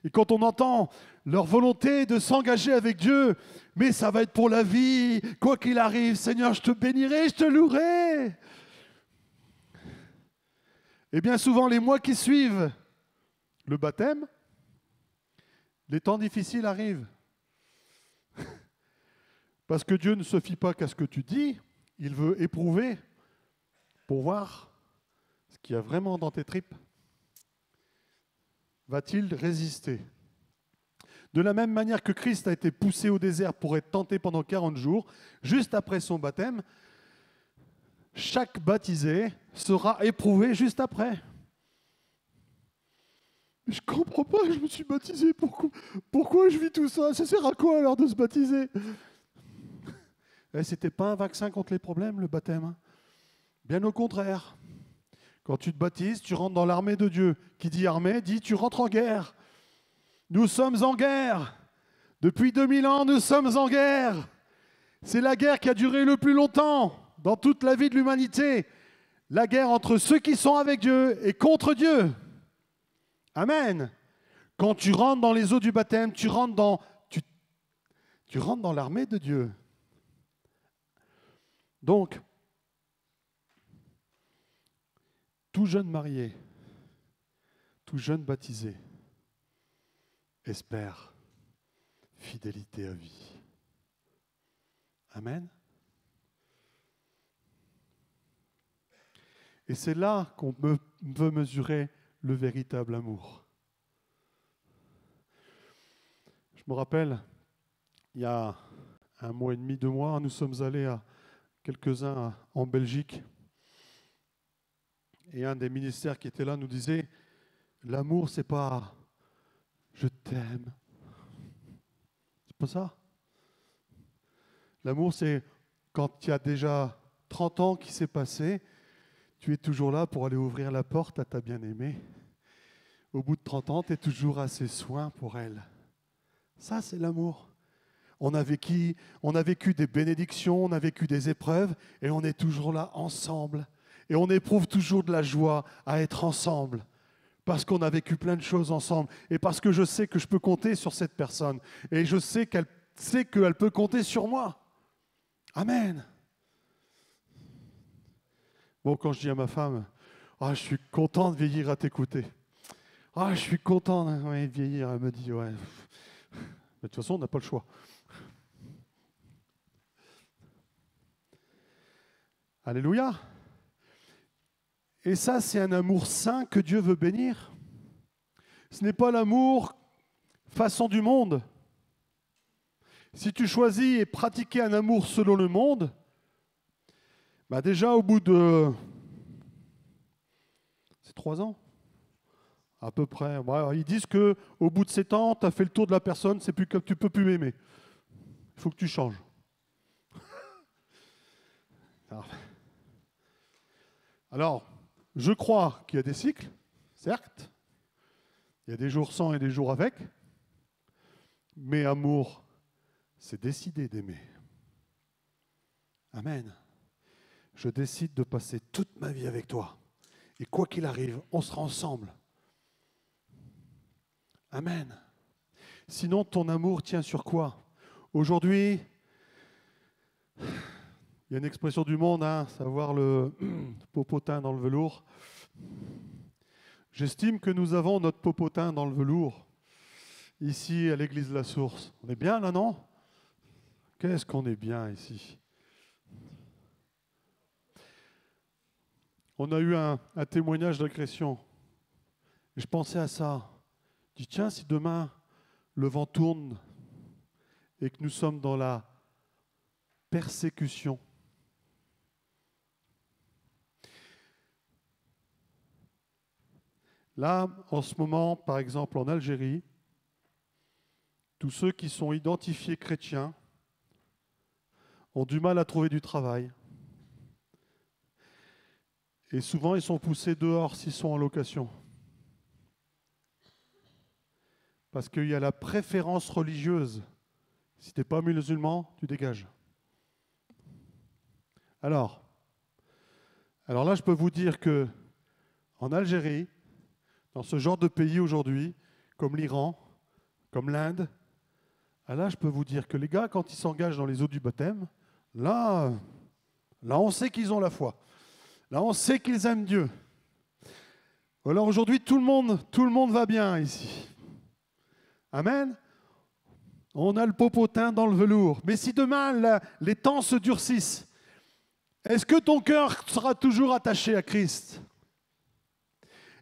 et quand on entend leur volonté de s'engager avec Dieu, mais ça va être pour la vie, quoi qu'il arrive, Seigneur, je te bénirai, je te louerai. Et bien souvent, les mois qui suivent le baptême, les temps difficiles arrivent. Parce que Dieu ne se fie pas qu'à ce que tu dis, il veut éprouver pour voir ce qu'il y a vraiment dans tes tripes. Va-t-il résister? De la même manière que Christ a été poussé au désert pour être tenté pendant 40 jours, juste après son baptême, chaque baptisé sera éprouvé juste après. Je ne comprends pas, je me suis baptisé, pourquoi je vis tout ça? Ça sert à quoi alors de se baptiser? C'était pas un vaccin contre les problèmes, le baptême. Hein. Bien au contraire. Quand tu te baptises, tu rentres dans l'armée de Dieu. Qui dit armée, dit tu rentres en guerre. Nous sommes en guerre. Depuis 2000 ans, nous sommes en guerre. C'est la guerre qui a duré le plus longtemps dans toute la vie de l'humanité. La guerre entre ceux qui sont avec Dieu et contre Dieu. Amen. Quand tu rentres dans les eaux du baptême, tu rentres dans l'armée de Dieu. Donc, tout jeune marié, tout jeune baptisé, espère fidélité à vie. Amen. Et c'est là qu'on veut mesurer le véritable amour. Je me rappelle, il y a 1 mois et demi, 2 mois, nous sommes allés à quelques-uns en Belgique. Et un des ministères qui était là nous disait, l'amour, c'est pas « je t'aime ». C'est pas ça. L'amour, c'est quand il y a déjà 30 ans qui s'est passé, tu es toujours là pour aller ouvrir la porte à ta bien-aimée. Au bout de 30 ans, tu es toujours à ses soins pour elle. Ça, c'est l'amour. On a vécu des bénédictions, on a vécu des épreuves, et on est toujours là ensemble. Et on éprouve toujours de la joie à être ensemble, parce qu'on a vécu plein de choses ensemble, et parce que je sais que je peux compter sur cette personne, et je sais qu'elle sait qu'elle peut compter sur moi. Amen. Bon, quand je dis à ma femme, « Ah, je suis content de vieillir à t'écouter. Ah, je suis content de vieillir. » Elle me dit, « Ouais, mais de toute façon, on n'a pas le choix. » Alléluia. Et ça, c'est un amour saint que Dieu veut bénir. Ce n'est pas l'amour façon du monde. Si tu choisis et pratiquer un amour selon le monde, bah déjà au bout de... C'est 3 ans à peu près. Ouais, ils disent qu'au bout de 7 ans, tu as fait le tour de la personne, c'est plus que tu ne peux plus m'aimer. Il faut que tu changes. Alors, je crois qu'il y a des cycles, certes. Il y a des jours sans et des jours avec. Mais amour, c'est décider d'aimer. Amen. Je décide de passer toute ma vie avec toi. Et quoi qu'il arrive, on sera ensemble. Amen. Sinon, ton amour tient sur quoi? Aujourd'hui, il y a une expression du monde, savoir le popotin dans le velours. J'estime que nous avons notre popotin dans le velours, ici à l'église de la Source. On est bien là, non? Qu'est-ce qu'on est bien ici? On a eu un témoignage d'agression. Et je pensais à ça. Je dis, tiens, si demain le vent tourne et que nous sommes dans la persécution, là, en ce moment, par exemple en Algérie, tous ceux qui sont identifiés chrétiens ont du mal à trouver du travail. Et souvent, ils sont poussés dehors s'ils sont en location. Parce qu'il y a la préférence religieuse. Si tu n'es pas musulman, tu dégages. Alors là, je peux vous dire que en Algérie, dans ce genre de pays aujourd'hui, comme l'Iran, comme l'Inde, là, je peux vous dire que les gars, quand ils s'engagent dans les eaux du baptême, là, on sait qu'ils ont la foi. Là, on sait qu'ils aiment Dieu. Alors aujourd'hui, tout le monde va bien ici. Amen. On a le popotin dans le velours. Mais si demain, les temps se durcissent, est-ce que ton cœur sera toujours attaché à Christ?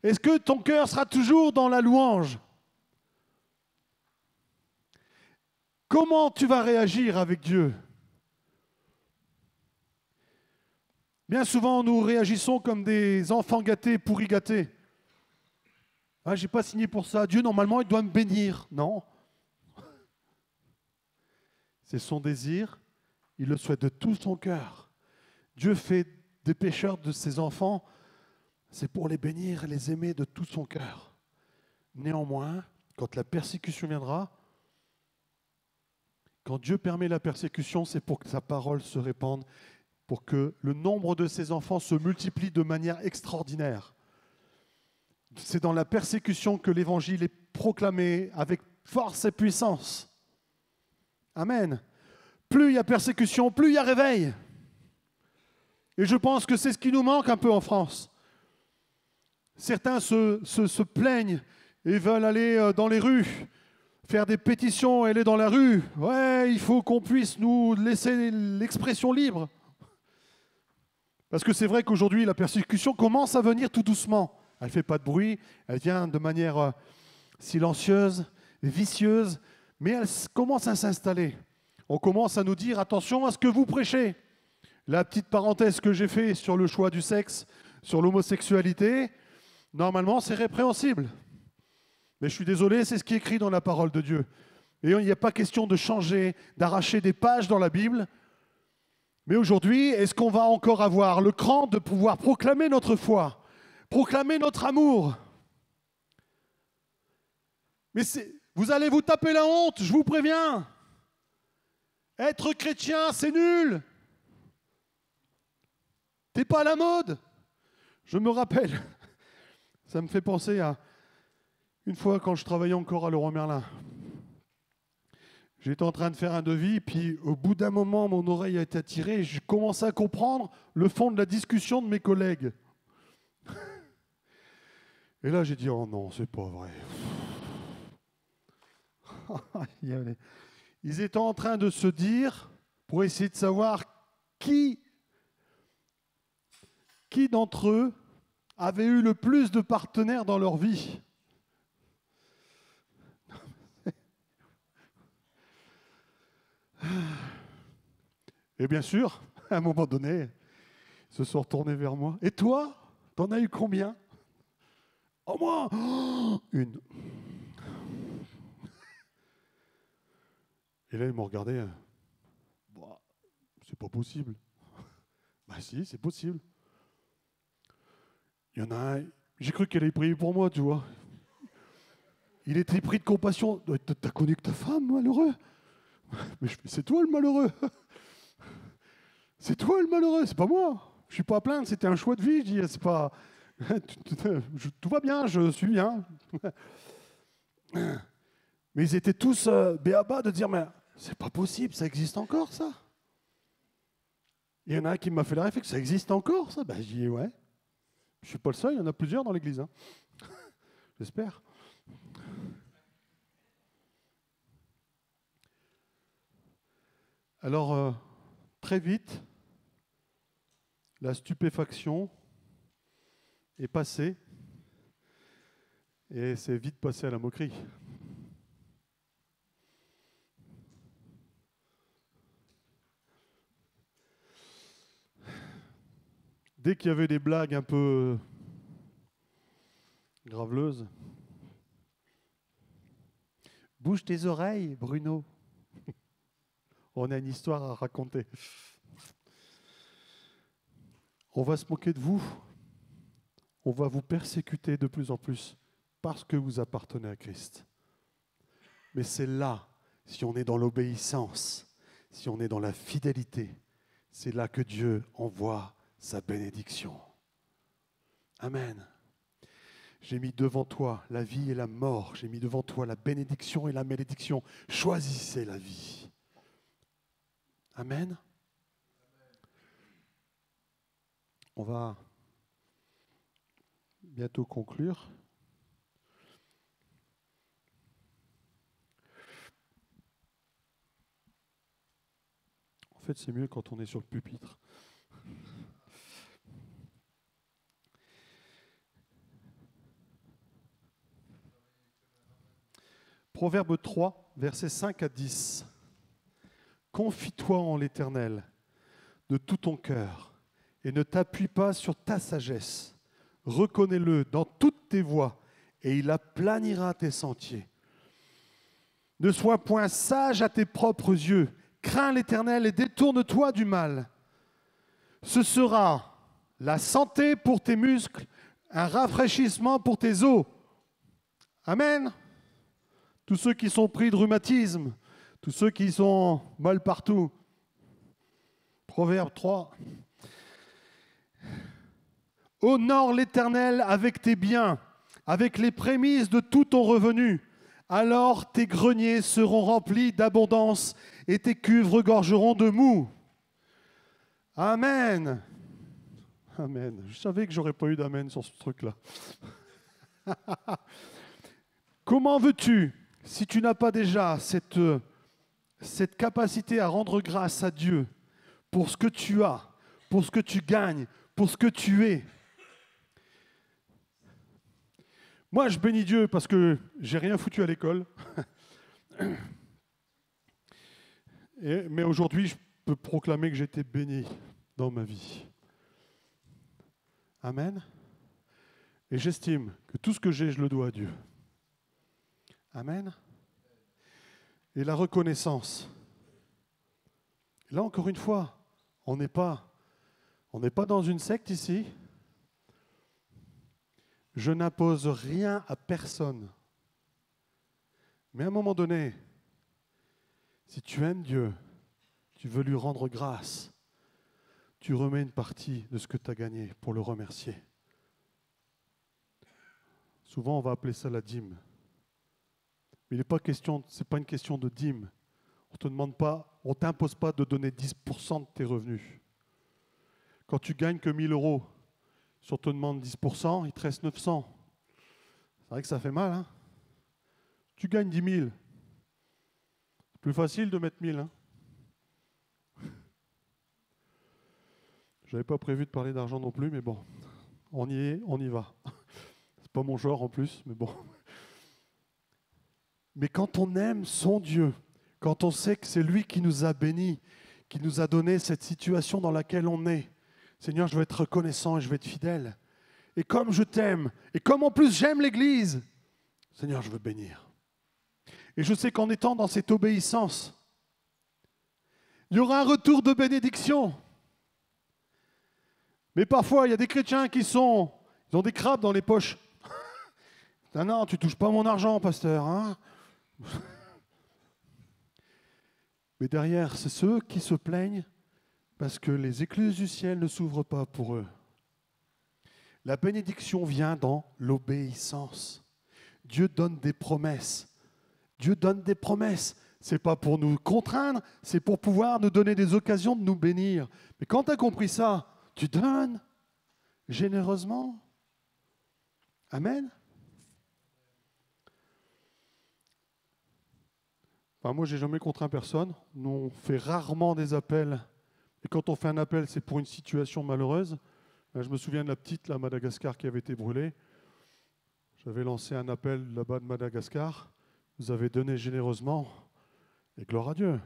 Est-ce que ton cœur sera toujours dans la louange? Comment tu vas réagir avec Dieu? Bien souvent, nous réagissons comme des enfants gâtés, pourris gâtés. Ah, je n'ai pas signé pour ça. Dieu, normalement, il doit me bénir. Non. C'est son désir. Il le souhaite de tout son cœur. Dieu fait des pécheurs de ses enfants. C'est pour les bénir et les aimer de tout son cœur. Néanmoins, quand la persécution viendra, quand Dieu permet la persécution, c'est pour que sa parole se répande, pour que le nombre de ses enfants se multiplie de manière extraordinaire. C'est dans la persécution que l'évangile est proclamé avec force et puissance. Amen. Plus il y a persécution, plus il y a réveil. Et je pense que c'est ce qui nous manque un peu en France. Certains se plaignent et veulent aller dans les rues, faire des pétitions, aller dans la rue. Ouais, il faut qu'on puisse nous laisser l'expression libre. Parce que c'est vrai qu'aujourd'hui, la persécution commence à venir tout doucement. Elle ne fait pas de bruit, elle vient de manière silencieuse, vicieuse, mais elle commence à s'installer. On commence à nous dire, attention à ce que vous prêchez. La petite parenthèse que j'ai faite sur le choix du sexe, sur l'homosexualité, normalement, c'est répréhensible. Mais je suis désolé, c'est ce qui est écrit dans la parole de Dieu. Et il n'y a pas question de changer, d'arracher des pages dans la Bible. Mais aujourd'hui, est-ce qu'on va encore avoir le cran de pouvoir proclamer notre foi, proclamer notre amour? Mais vous allez vous taper la honte, je vous préviens. Être chrétien, c'est nul. T'es pas à la mode. Je me rappelle, ça me fait penser à une fois quand je travaillais encore à Leroy Merlin. J'étais en train de faire un devis, puis au bout d'un moment, mon oreille a été attirée et je commençais à comprendre le fond de la discussion de mes collègues. Et là, j'ai dit, oh non, c'est pas vrai. Ils étaient en train de se dire, pour essayer de savoir qui d'entre eux avait eu le plus de partenaires dans leur vie. Et bien sûr, à un moment donné, ils se sont retournés vers moi. Et toi, t'en as eu combien? Oh, moi, une. Et là, ils m'ont regardé. Bah, c'est pas possible. Bah si, c'est possible. Il y en a un, j'ai cru qu'elle allait prier pour moi, tu vois. Il était pris de compassion. T'as connu que ta femme, malheureux? Mais c'est toi le malheureux. C'est toi le malheureux, c'est pas moi. Je suis pas à plaindre, c'était un choix de vie. Je dis, c'est pas... Tout va bien, je suis bien. Mais ils étaient tous béabas de dire, mais c'est pas possible, ça existe encore ça. Il y en a un qui m'a fait la réflexion, ça existe encore ça? Ben, je dis, ouais. Je suis pas le seul, il y en a plusieurs dans l'église. Hein. J'espère. Alors, très vite, la stupéfaction est passée et c'est vite passé à la moquerie. Dès qu'il y avait des blagues un peu graveleuses, bouge tes oreilles, Bruno. On a une histoire à raconter. On va se moquer de vous. On va vous persécuter de plus en plus parce que vous appartenez à Christ. Mais c'est là, si on est dans l'obéissance, si on est dans la fidélité, c'est là que Dieu envoie sa bénédiction. Amen. J'ai mis devant toi la vie et la mort. J'ai mis devant toi la bénédiction et la malédiction. Choisissez la vie. Amen. On va bientôt conclure. En fait, c'est mieux quand on est sur le pupitre. Proverbe 3, versets 5 à 10. Confie-toi en l'Éternel de tout ton cœur et ne t'appuie pas sur ta sagesse. Reconnais-le dans toutes tes voies et il aplanira tes sentiers. Ne sois point sage à tes propres yeux. Crains l'Éternel et détourne-toi du mal. Ce sera la santé pour tes muscles, un rafraîchissement pour tes os. Amen. Tous ceux qui sont pris de rhumatisme, tous ceux qui sont mal partout. Proverbe 3. Honore l'Éternel avec tes biens, avec les prémices de tout ton revenu. Alors tes greniers seront remplis d'abondance et tes cuves regorgeront de mou. Amen. Amen. Je savais que j'aurais pas eu d'amen sur ce truc-là. Comment veux-tu, si tu n'as pas déjà cette capacité à rendre grâce à Dieu pour ce que tu as, pour ce que tu gagnes, pour ce que tu es? Moi, je bénis Dieu parce que j'ai rien foutu à l'école. Mais aujourd'hui, je peux proclamer que j'ai été béni dans ma vie. Amen. Et j'estime que tout ce que j'ai, je le dois à Dieu. Amen. Et la reconnaissance. Là, encore une fois, on n'est pas dans une secte ici. Je n'impose rien à personne. Mais à un moment donné, si tu aimes Dieu, tu veux lui rendre grâce, tu remets une partie de ce que tu as gagné pour le remercier. Souvent, on va appeler ça la dîme. Mais ce n'est pas une question de dîme. On ne t'impose pas de donner 10% de tes revenus. Quand tu gagnes que 1 000 euros, si on te demande 10%, il te reste 900. C'est vrai que ça fait mal, hein? Tu gagnes 10 000. C'est plus facile de mettre 1000. Hein? Je n'avais pas prévu de parler d'argent non plus, mais bon, on y est, on y va. C'est pas mon genre en plus, mais bon. Mais quand on aime son Dieu, quand on sait que c'est lui qui nous a bénis, qui nous a donné cette situation dans laquelle on est, Seigneur, je veux être reconnaissant et je veux être fidèle. Et comme je t'aime, et comme en plus j'aime l'Église, Seigneur, je veux bénir. Et je sais qu'en étant dans cette obéissance, il y aura un retour de bénédiction. Mais parfois, il y a des chrétiens ils ont des crabes dans les poches. Non, non, tu ne touches pas mon argent, pasteur. Hein? Mais derrière, c'est ceux qui se plaignent Parce que les écluses du ciel ne s'ouvrent pas pour eux. La bénédiction vient dans l'obéissance. Dieu donne des promesses. Dieu donne des promesses. Ce n'est pas pour nous contraindre, c'est pour pouvoir nous donner des occasions de nous bénir. Mais quand tu as compris ça, tu donnes généreusement. Amen. Enfin, moi, je n'ai jamais contraint personne. Nous, on fait rarement des appels. Et quand on fait un appel, c'est pour une situation malheureuse. Là, je me souviens de la petite, là, à Madagascar, qui avait été brûlée. J'avais lancé un appel là-bas de Madagascar. Vous avez donné généreusement. Et gloire à Dieu.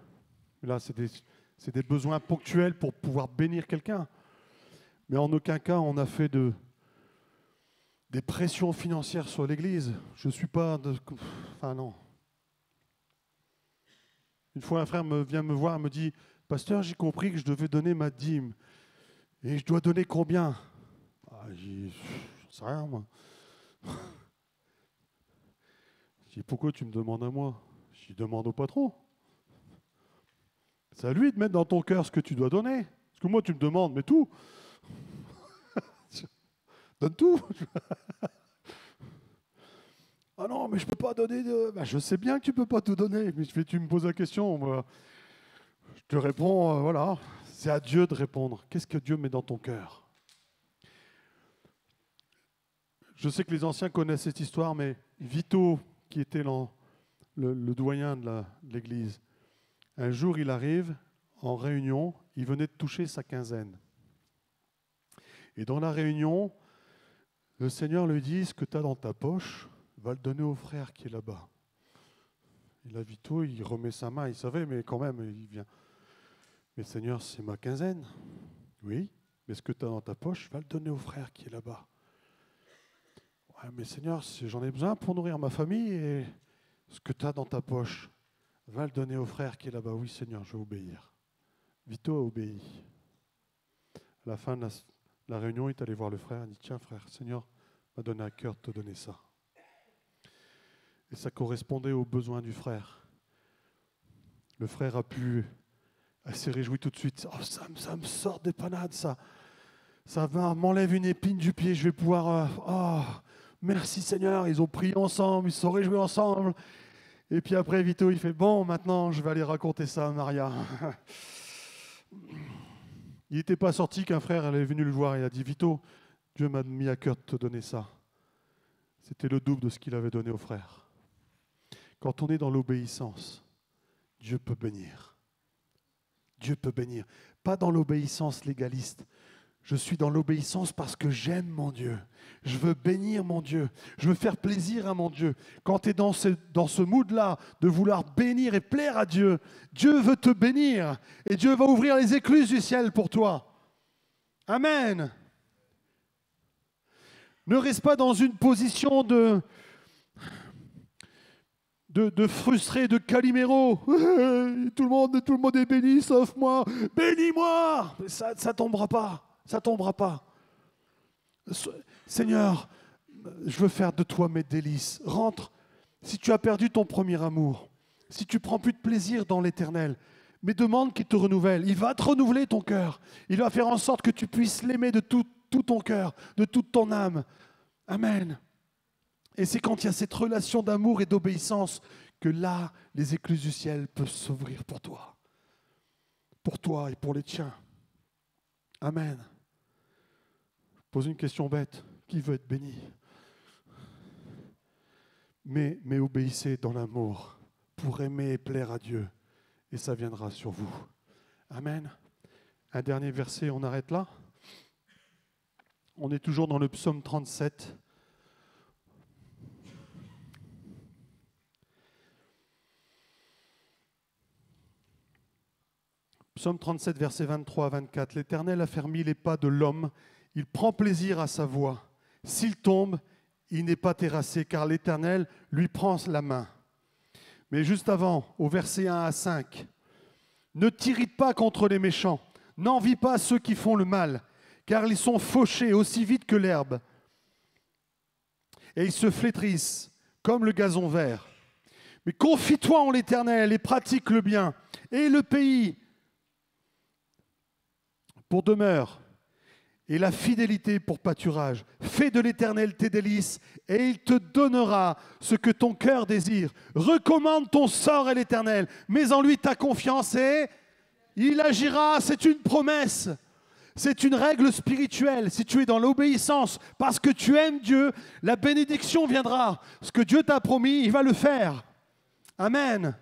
Mais là, c'est des besoins ponctuels pour pouvoir bénir quelqu'un. Mais en aucun cas, on a fait des pressions financières sur l'Église. Je ne suis pas... Enfin, non. Une fois, un frère vient me voir et me dit « Pasteur, j'ai compris que je devais donner ma dîme. Et je dois donner combien ?» J'en sais rien, moi. Je dis « Pourquoi tu me demandes à moi ?» Je dis « Demande au patron. C'est à lui de mettre dans ton cœur ce que tu dois donner. Parce que moi, tu me demandes, mais tout. Donne tout. » Ah non, mais je ne peux pas donner de... Ben, je sais bien que tu ne peux pas tout donner, mais tu me poses la question. Moi, je te réponds, voilà. C'est à Dieu de répondre. Qu'est-ce que Dieu met dans ton cœur? Je sais que les anciens connaissent cette histoire, mais Vito, qui était le doyen de l'Église, un jour, il arrive en réunion, il venait de toucher sa quinzaine. Et dans la réunion, le Seigneur lui dit, ce que tu as dans ta poche, va le donner au frère qui est là-bas. Et là, Vito, il remet sa main, il savait, mais quand même, il vient. Mais Seigneur, c'est ma quinzaine. Oui, mais ce que tu as dans ta poche, va le donner au frère qui est là-bas. Ouais, mais Seigneur, j'en ai besoin pour nourrir ma famille, et ce que tu as dans ta poche, va le donner au frère qui est là-bas. Oui, Seigneur, je vais obéir. Vito a obéi. À la fin de la réunion, il est allé voir le frère, il dit, tiens frère, Seigneur m'a donné à cœur de te donner ça. Et ça correspondait aux besoins du frère. Le frère elle s'est réjouie tout de suite. Oh, ça me sort des panades, ça. Ça m'enlève une épine du pied, je vais pouvoir... oh, merci Seigneur, ils ont prié ensemble, ils se sont réjouis ensemble. Et puis après, Vito, il fait, bon, maintenant, je vais aller raconter ça à Maria. Il n'était pas sorti qu'un frère elle est venu le voir et a dit, Vito, Dieu m'a mis à cœur de te donner ça. C'était le double de ce qu'il avait donné au frère. Quand on est dans l'obéissance, Dieu peut bénir. Dieu peut bénir. Pas dans l'obéissance légaliste. Je suis dans l'obéissance parce que j'aime mon Dieu. Je veux bénir mon Dieu. Je veux faire plaisir à mon Dieu. Quand tu es dans ce mood-là de vouloir bénir et plaire à Dieu, Dieu veut te bénir et Dieu va ouvrir les écluses du ciel pour toi. Amen. Ne reste pas dans une position de frustré, de Calimero. Tout le monde est béni sauf moi. Bénis-moi. Ça tombera pas. Ça tombera pas. Seigneur, je veux faire de toi mes délices. Rentre. Si tu as perdu ton premier amour, si tu prends plus de plaisir dans l'éternel, mais demande qu'il te renouvelle. Il va te renouveler ton cœur. Il va faire en sorte que tu puisses l'aimer de tout ton cœur, de toute ton âme. Amen. Et c'est quand il y a cette relation d'amour et d'obéissance que là, les écluses du ciel peuvent s'ouvrir pour toi et pour les tiens. Amen. Pose une question bête. Qui veut être béni? Mais obéissez dans l'amour pour aimer et plaire à Dieu. Et ça viendra sur vous. Amen. Un dernier verset, on arrête là. On est toujours dans le psaume 37. Psaume 37, versets 23 à 24. L'Éternel a fermi les pas de l'homme. Il prend plaisir à sa voix. S'il tombe, il n'est pas terrassé, car l'Éternel lui prend la main. Mais juste avant, au verset 1 à 5, ne t'irrite pas contre les méchants, n'envie pas ceux qui font le mal, car ils sont fauchés aussi vite que l'herbe. Et ils se flétrissent comme le gazon vert. Mais confie-toi en l'Éternel et pratique le bien, et le pays pour demeure et la fidélité pour pâturage. Fais de l'Éternel tes délices et il te donnera ce que ton cœur désire. Recommande ton sort à l'Éternel, mets en lui ta confiance et il agira. C'est une promesse. C'est une règle spirituelle. Si tu es dans l'obéissance parce que tu aimes Dieu, la bénédiction viendra. Ce que Dieu t'a promis, il va le faire. Amen.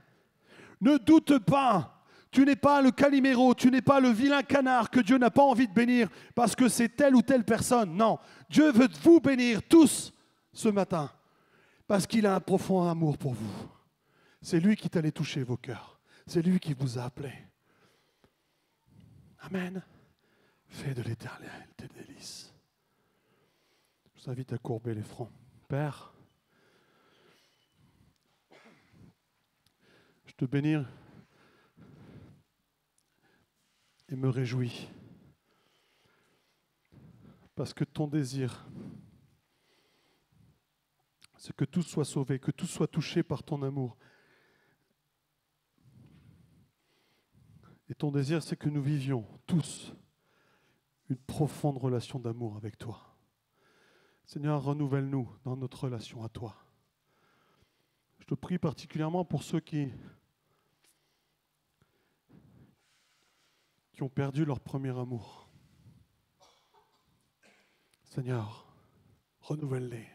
Ne doute pas. Tu n'es pas le Calimero, tu n'es pas le vilain canard que Dieu n'a pas envie de bénir parce que c'est telle ou telle personne. Non, Dieu veut vous bénir tous ce matin parce qu'il a un profond amour pour vous. C'est lui qui t'allait toucher vos cœurs. C'est lui qui vous a appelé. Amen. Fais de l'Éternel tes délices. Je vous invite à courber les fronts. Père, je te bénis et me réjouis parce que ton désir, c'est que tout soit sauvé, que tout soit touché par ton amour. Et ton désir, c'est que nous vivions tous une profonde relation d'amour avec toi. Seigneur, renouvelle-nous dans notre relation à toi. Je te prie particulièrement pour ceux qui ont perdu leur premier amour. Seigneur, renouvelle-les.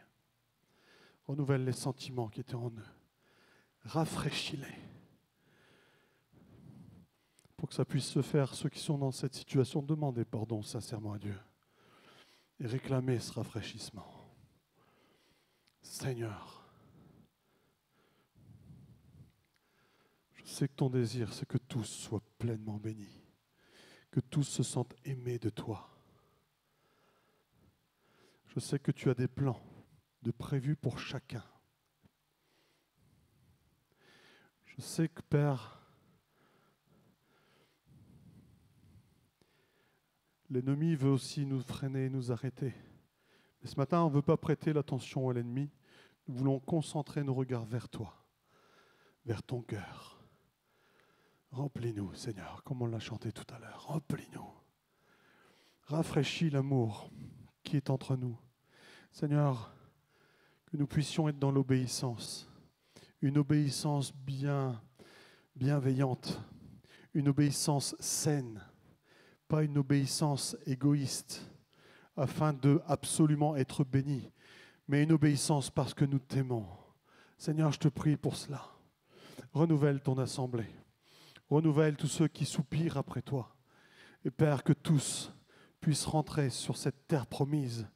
Renouvelle les sentiments qui étaient en eux. Rafraîchis-les. Pour que ça puisse se faire, ceux qui sont dans cette situation, demandez pardon sincèrement à Dieu et réclamez ce rafraîchissement. Seigneur, je sais que ton désir, c'est que tous soient pleinement bénis, que tous se sentent aimés de toi. Je sais que tu as des plans de prévus pour chacun. Je sais que, Père, l'ennemi veut aussi nous freiner, nous arrêter. Mais ce matin, on ne veut pas prêter l'attention à l'ennemi. Nous voulons concentrer nos regards vers toi, vers ton cœur. Remplis-nous, Seigneur, comme on l'a chanté tout à l'heure. Remplis-nous. Rafraîchis l'amour qui est entre nous. Seigneur, que nous puissions être dans l'obéissance. Une obéissance bienveillante. Une obéissance saine. Pas une obéissance égoïste, afin de absolument être béni, mais une obéissance parce que nous t'aimons. Seigneur, je te prie pour cela. Renouvelle ton assemblée. Renouvelle tous ceux qui soupirent après toi. Et Père, que tous puissent rentrer sur cette terre promise,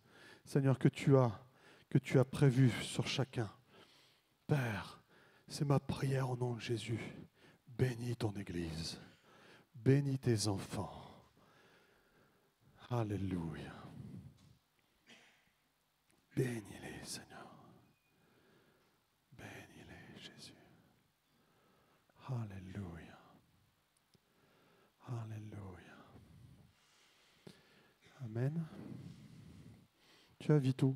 Seigneur, que tu as prévue sur chacun. Père, c'est ma prière au nom de Jésus. Bénis ton Église. Bénis tes enfants. Alléluia. Bénis-les, Seigneur. Bénis-les, Jésus. Alléluia. Alléluia. Amen. Tu as Vito.